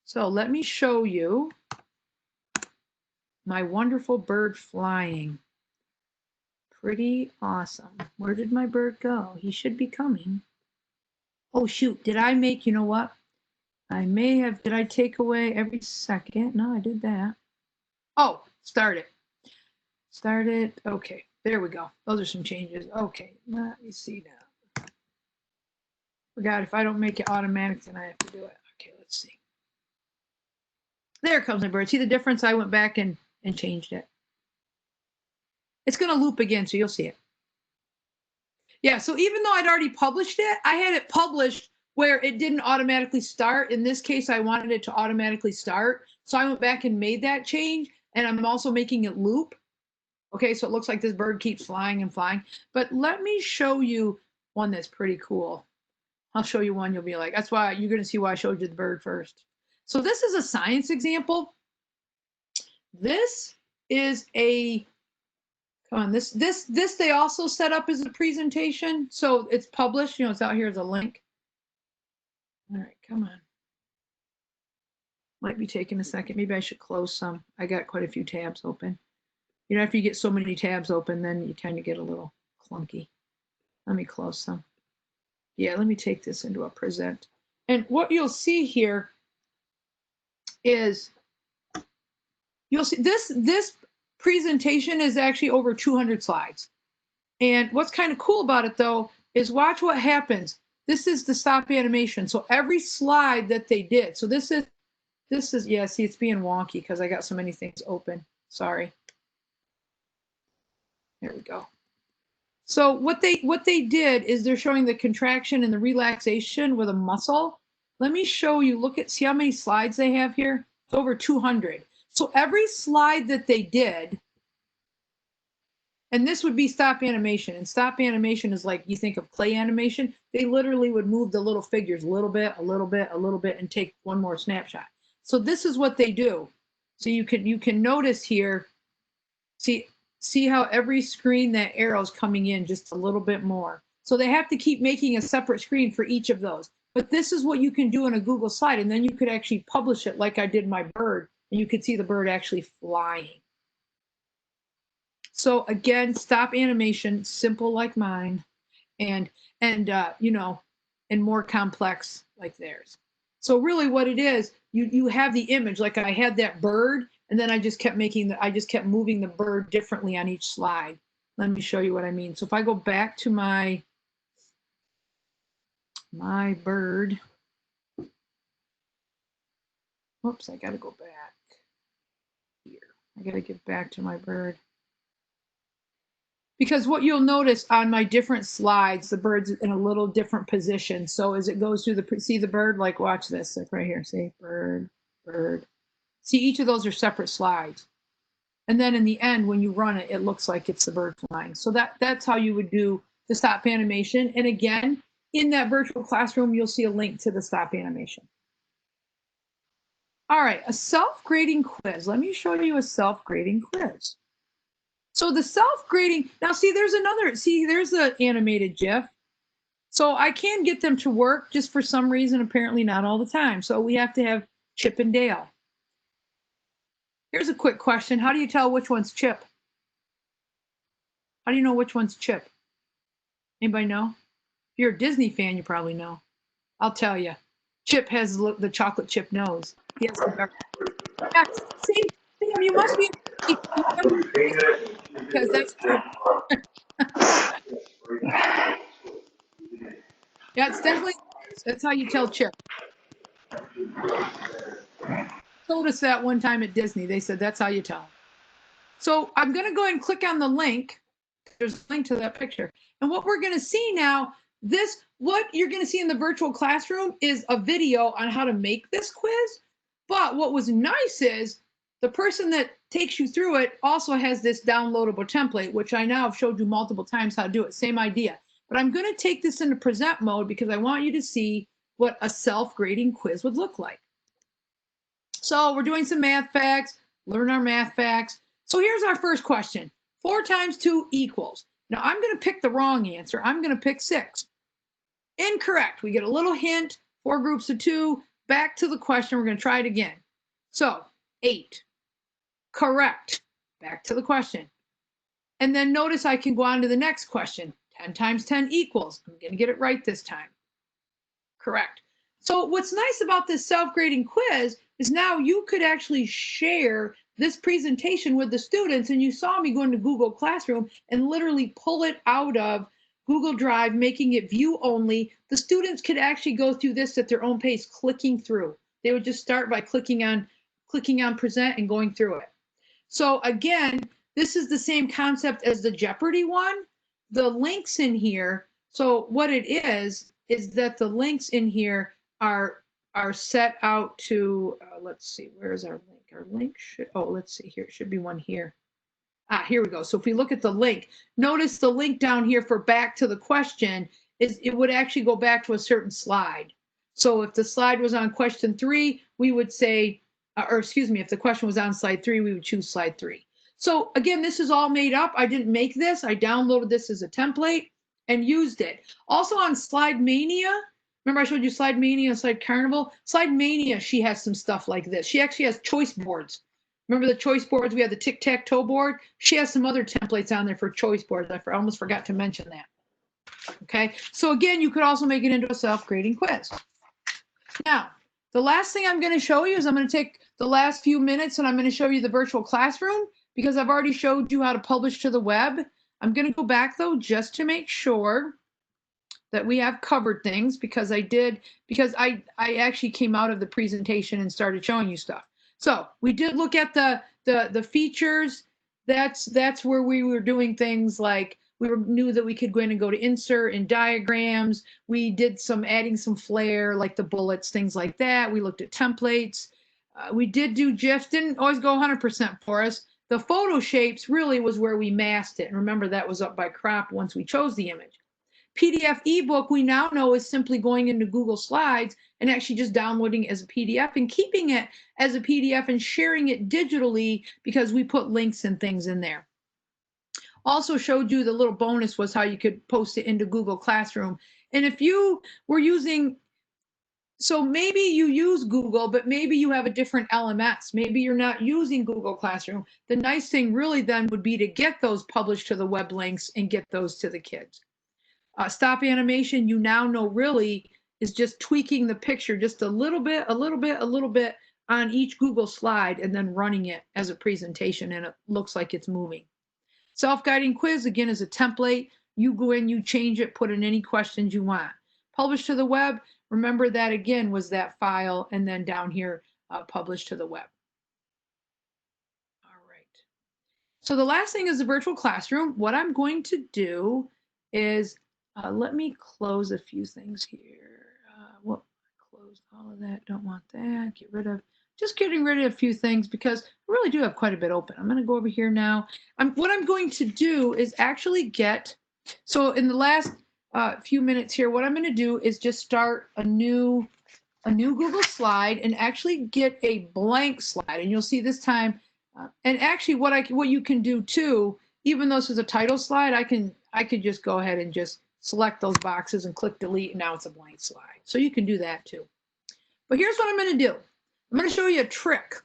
So let me show you my wonderful bird flying. Pretty awesome. Where did my bird go? He should be coming. Oh, shoot. Did I make, you know what? I may have, did I take away every second? No, I did that. Oh, start it. Start it. Okay, there we go. Those are some changes. Okay, let me see now. Forgot, if I don't make it automatic, then I have to do it. Okay, let's see. There comes my bird. See the difference? I went back and changed it. It's going to loop again, so you'll see it. Yeah, so even though I'd already published it, I had it published where it didn't automatically start. In this case, I wanted it to automatically start. So I went back and made that change, and I'm also making it loop. Okay, so it looks like this bird keeps flying and flying. But let me show you one that's pretty cool. I'll show you one you'll be like, that's why you're going to see why I showed you the bird first. So this is a science example. This is a, come on, this they also set up as a presentation. So it's published, it's out here as a link. All right, come on. Might be taking a second. Maybe I should close some. I got quite a few tabs open. After you get so many tabs open, then you kind of get a little clunky. Let me close some. Yeah, let me take this into a present. And what you'll see here is, you'll see this presentation is actually over 200 slides. And what's kind of cool about it, though, is watch what happens. This is the stop animation. So every slide that they did. So this is, yeah, see, it's being wonky because I got so many things open. Sorry. There we go. So what they did is they're showing the contraction and the relaxation with a muscle. Let me show you, see how many slides they have here? It's over 200. So every slide that they did, and this would be stop animation, and stop animation is like, you think of play animation, they literally would move the little figures a little bit, a little bit, a little bit, and take one more snapshot. So this is what they do. So you can notice here, see how every screen that arrow's coming in just a little bit more. So they have to keep making a separate screen for each of those. But this is what you can do in a Google slide, and then you could actually publish it like I did my bird, and you could see the bird actually flying. So again, stop animation, simple like mine, and more complex like theirs. So really what it is, you have the image, like I had that bird, and then I just kept moving the bird differently on each slide. Let me show you what I mean. So if I go back to my bird, whoops, I got to go back here. I got to get back to my bird. Because what you'll notice on my different slides, the bird's in a little different position. So as it goes through see the bird, like watch this, like right here, see bird, bird. See, each of those are separate slides. And then in the end, when you run it, it looks like it's the bird flying. So that's how you would do the stop animation. And again, in that virtual classroom, you'll see a link to the stop animation. All right, a self-grading quiz. Let me show you a self-grading quiz. So the self-grading, now see, there's the animated GIF. So I can get them to work, just for some reason, apparently not all the time. So we have to have Chip and Dale. Here's a quick question. How do you tell which one's Chip? How do you know which one's Chip? Anybody know? If you're a Disney fan, you probably know. I'll tell you. Chip has the chocolate chip nose. He has the dark. Yeah, see, Sam, you must be because that's true. Yeah, it's definitely, that's how you tell Chip. Told us that one time at Disney. They said that's how you tell. So I'm going to go ahead and click on the link. There's a link to that picture. And what we're going to see now, what you're going to see in the virtual classroom is a video on how to make this quiz. But what was nice is the person that takes you through it also has this downloadable template, which I now have showed you multiple times how to do it. Same idea. But I'm going to take this into present mode because I want you to see what a self-grading quiz would look like. So we're doing some math facts, learn our math facts. So here's our first question. 4 times 2 equals. Now I'm going to pick the wrong answer. I'm going to pick 6. Incorrect. We get a little hint, 4 groups of 2. Back to the question. We're going to try it again. So 8. Correct. Back to the question. And then notice I can go on to the next question. 10 times 10 equals. I'm going to get it right this time. Correct. So what's nice about this self-grading quiz is now you could actually share this presentation with the students, and you saw me go into Google Classroom and literally pull it out of Google Drive, making it view only. The students could actually go through this at their own pace, clicking through. They would just start by clicking on present and going through it. So again, this is the same concept as the Jeopardy one. The links in here, so what it is that the links in here are set out to, let's see, where's our link? Our link should, let's see here, it should be one here. Here we go. So if we look at the link, notice the link down here for back to the question is it would actually go back to a certain slide. So if the slide was on question 3, we would say, or excuse me, if the question was on slide 3, we would choose slide 3. So again, this is all made up. I didn't make this. I downloaded this as a template and used it. Also on Slide Mania, remember I showed you Slide Mania and Slide Carnival? Slide Mania, she has some stuff like this. She actually has choice boards. Remember the choice boards? We had the tic-tac-toe board. She has some other templates on there for choice boards. I almost forgot to mention that. Okay, so again, you could also make it into a self-grading quiz. Now, the last thing I'm going to show you is I'm going to take the last few minutes and I'm going to show you the virtual classroom because I've already showed you how to publish to the web. I'm going to go back though just to make sure that we have covered things because I actually came out of the presentation and started showing you stuff. So we did look at the features. That's where we were doing things like we knew that we could go in and go to insert and diagrams. We did some adding some flair like the bullets, things like that. We looked at templates. We did do GIFs, didn't always go 100% for us. The photo shapes really was where we masked it. And remember that was up by crop once we chose the image. PDF ebook we now know is simply going into Google Slides and actually just downloading it as a PDF and keeping it as a PDF and sharing it digitally because we put links and things in there. Also showed you the little bonus was how you could post it into Google Classroom. And if you were using, so maybe you use Google, but maybe you have a different LMS. Maybe you're not using Google Classroom. The nice thing really then would be to get those published to the web links and get those to the kids. Stop animation, you now know really is just tweaking the picture just a little bit on each Google slide and then running it as a presentation and it looks like it's moving. Self-guiding quiz, again, is a template. You go in, you change it, put in any questions you want. Publish to the web, remember that again was that file and then down here, publish to the web. All right. So the last thing is the virtual classroom. What I'm going to do is let me close a few things here. Close all of that, don't want that, just getting rid of a few things because I really do have quite a bit open. I'm gonna go over here now. What I'm going to do is actually so in the last few minutes here, what I'm gonna do is just start a new Google slide and actually get a blank slide. And you'll see this time, and actually what you can do too, even though this is a title slide, I could just go ahead and just select those boxes and click delete, and now it's a blank slide. So you can do that too. But here's what I'm going to do. I'm going to show you a trick.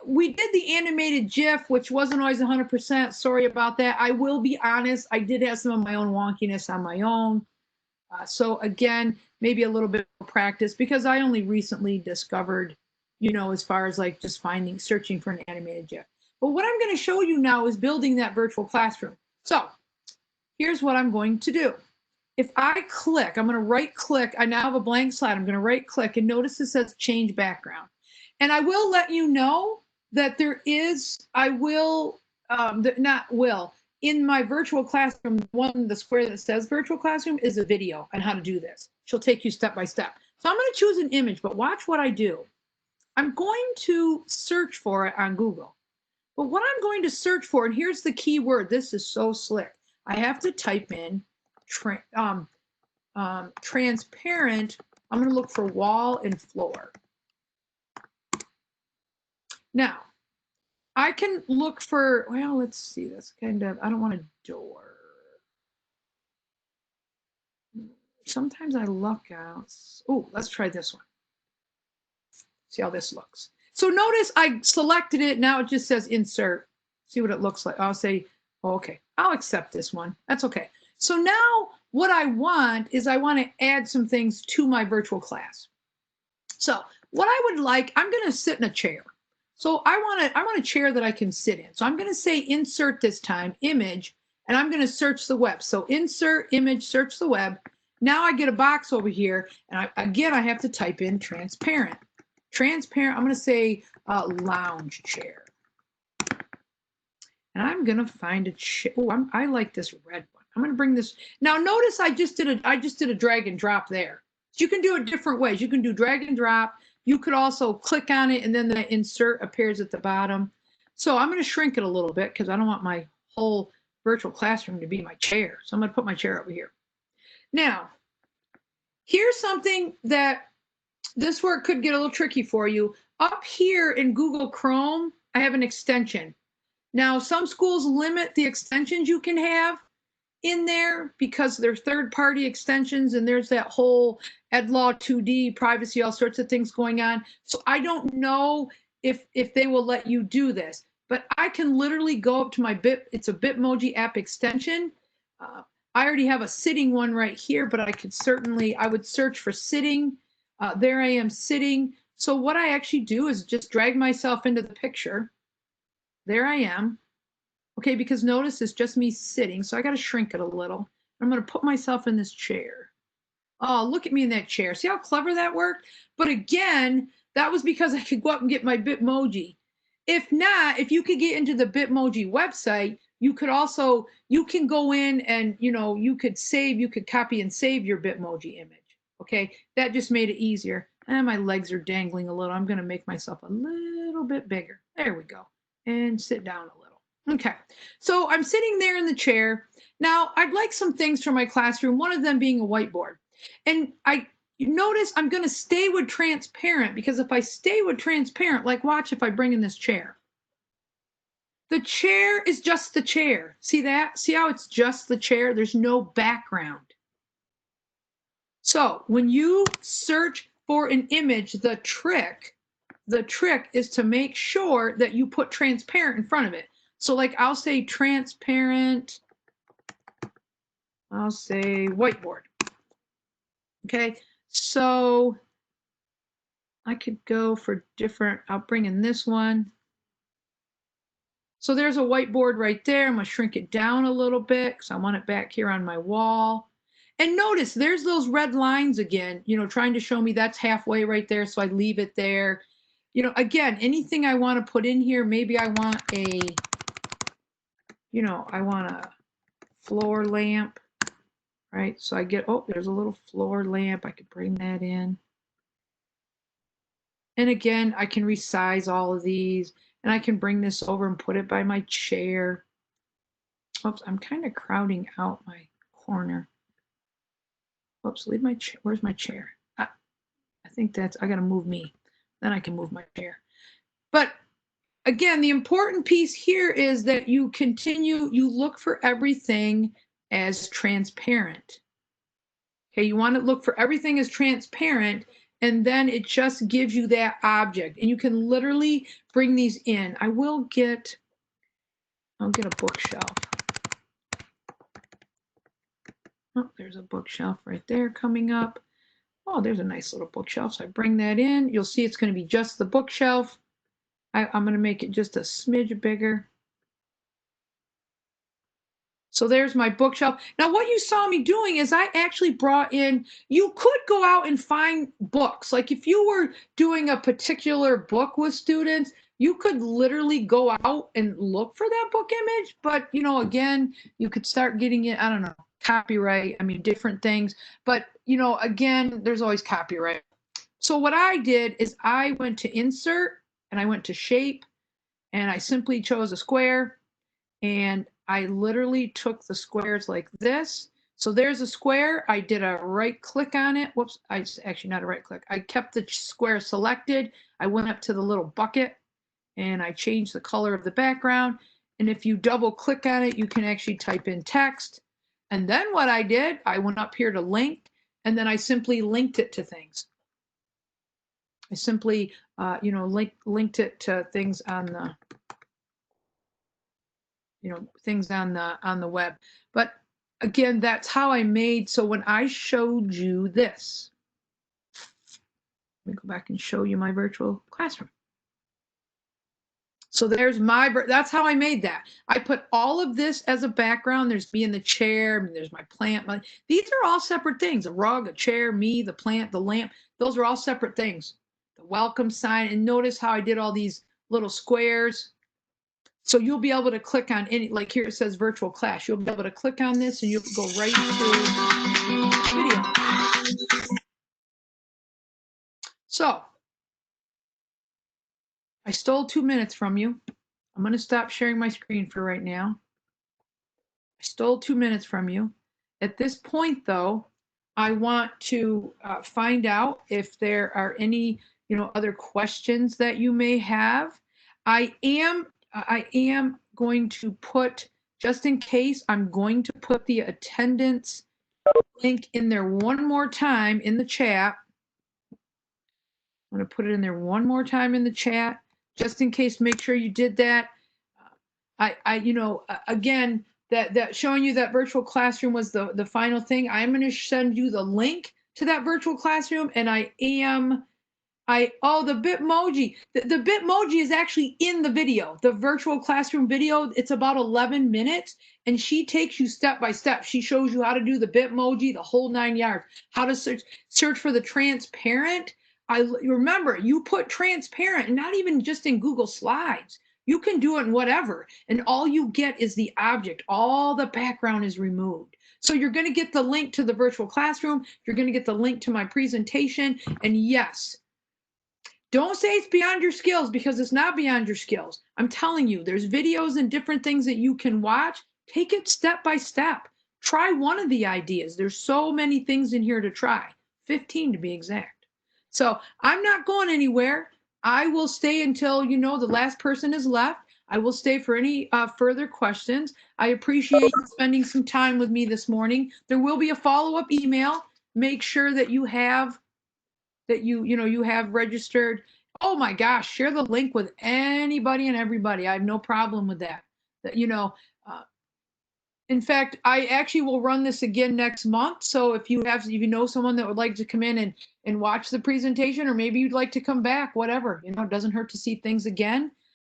We did the animated GIF, which wasn't always 100%. Sorry about that. I will be honest. I did have some of my own wonkiness on my own. So again, maybe a little bit of practice because I only recently discovered, as far as like just searching for an animated GIF. But what I'm going to show you now is building that virtual classroom. So here's what I'm going to do. If I click, I'm going to right click. I now have a blank slide. I'm going to right click and notice it says change background. And I will let you know that in my virtual classroom, the square that says virtual classroom is a video on how to do this. She'll take you step by step. So I'm going to choose an image, but watch what I do. I'm going to search for it on Google. But what I'm going to search for, and here's the key word. This is so slick. I have to type in transparent. I'm going to look for wall and floor. Now, I can look for, well, let's see, that's kind of, I don't want a door. Sometimes I luck out. Oh, let's try this one. See how this looks. So notice I selected it. Now it just says insert. See what it looks like. I'll say, oh, okay, I'll accept this one. That's okay. So now what I want is I want to add some things to my virtual class. So what I would like, I'm going to sit in a chair. So I want a chair that I can sit in. So I'm going to say insert this time, image, and I'm going to search the web. So insert image, search the web. Now I get a box over here, and I have to type in transparent. Transparent, I'm going to say lounge chair. And I'm going to find a chair. Oh, I like this red one. I'm going to bring this. Now notice I just did a drag and drop there. So you can do it different ways. You can do drag and drop. You could also click on it and then the insert appears at the bottom. So I'm going to shrink it a little bit because I don't want my whole virtual classroom to be my chair. So I'm going to put my chair over here. Now, here's something that this work could get a little tricky for you. Up here in Google Chrome, I have an extension. Now, some schools limit the extensions you can have in there because they're third-party extensions and there's that whole EdLaw 2D, privacy, all sorts of things going on. So I don't know if they will let you do this, but I can literally go up to it's a Bitmoji app extension. I already have a sitting one right here, but I would search for sitting. There I am sitting. So what I actually do is just drag myself into the picture. There I am. Okay, because notice it's just me sitting, so I got to shrink it a little. I'm going to put myself in this chair. Oh, look at me in that chair. See how clever that worked? But again, that was because I could go up and get my Bitmoji. If not, if you could get into the Bitmoji website, you can go in and, you could copy and save your Bitmoji image. Okay, that just made it easier. And my legs are dangling a little. I'm going to make myself a little bit bigger. There we go. And sit down a little. Okay, so I'm sitting there in the chair. Now, I'd like some things for my classroom, one of them being a whiteboard. And you notice I'm going to stay with transparent because if I stay with transparent, like watch if I bring in this chair. The chair is just the chair. See that? See how it's just the chair? There's no background. So when you search for an image, the trick is to make sure that you put transparent in front of it. So like I'll say transparent, I'll say whiteboard. Okay, so I could go for different, I'll bring in this one. So there's a whiteboard right there. I'm gonna shrink it down a little bit because I want it back here on my wall. And notice there's those red lines again, trying to show me that's halfway right there. So I leave it there. Again, anything I want to put in here, maybe I want I want a floor lamp, right? So I get, there's a little floor lamp. I could bring that in. And again, I can resize all of these and I can bring this over and put it by my chair. Oops, I'm kind of crowding out my corner. Oops, leave my chair. Where's my chair? I think I got to move me. Then I can move my chair. But again, the important piece here is that you look for everything as transparent. Okay, you want to look for everything as transparent and then it just gives you that object, and you can literally bring these in. I'll get a bookshelf. Oh, there's a bookshelf right there coming up. Oh, there's a nice little bookshelf. So I bring that in. You'll see it's going to be just the bookshelf. I'm going to make it just a smidge bigger. So there's my bookshelf. Now, what you saw me doing is I actually brought in, you could go out and find books. Like if you were doing a particular book with students, you could literally go out and look for that book image. But, you know, again, you could start getting it, I don't know, copyright, I mean, different things. But, you know, again, there's always copyright. So what I did is I went to insert and I went to shape and I simply chose a square, and I literally took the squares like this. So there's a square. I did a right click on it. Whoops, actually not a right click. I kept the square selected. I went up to the little bucket and I changed the color of the background. And if you double click on it, you can actually type in text. And then what I did, I went up here to link, and then I simply linked it to things. I simply, you know, linked it to things on the, you know, things on the web. But again, that's how I made. So when I showed you this, let me go back and show you my virtual classroom. So there's that's how I made that. I put all of this as a background. There's me in the chair, there's my plant. These are all separate things. A rug, a chair, me, the plant, the lamp. Those are all separate things. The welcome sign. And notice how I did all these little squares. So you'll be able to click on any, like here it says virtual class. You'll be able to click on this and you'll go right to video. So I stole 2 minutes from you. I'm going to stop sharing my screen for right now. I stole 2 minutes from you. At this point, though, I want to find out if there are any, you know, other questions that you may have. I am going to put, just in case, I'm going to put the attendance link in there one more time in the chat. I'm going to put it in there one more time in the chat, just in case. Make sure you did that. You know, again, that showing you that virtual classroom was the final thing. I'm going to send you the link to that virtual classroom, and oh, the Bitmoji. The Bitmoji is actually in the video, the virtual classroom video. It's about 11 minutes, and she takes you step by step. She shows you how to do the Bitmoji, the whole 9 yards, how to search for the transparent. Remember, you put transparent, and not even just in Google Slides. You can do it in whatever, and all you get is the object. All the background is removed. So you're going to get the link to the virtual classroom. You're going to get the link to my presentation, and yes, don't say it's beyond your skills, because it's not beyond your skills. I'm telling you, there's videos and different things that you can watch. Take it step by step. Try one of the ideas. There's so many things in here to try, 15 to be exact. So I'm not going anywhere. I will stay until, you know, the last person is left. I will stay for any further questions. I appreciate you spending some time with me this morning. There will be a follow-up email. Make sure that you have you have registered. Oh my gosh, share the link with anybody and everybody. I have no problem with that. In fact, I actually will run this again next month. So if you know someone that would like to come in and watch the presentation, or maybe you'd like to come back, whatever, it doesn't hurt to see things again.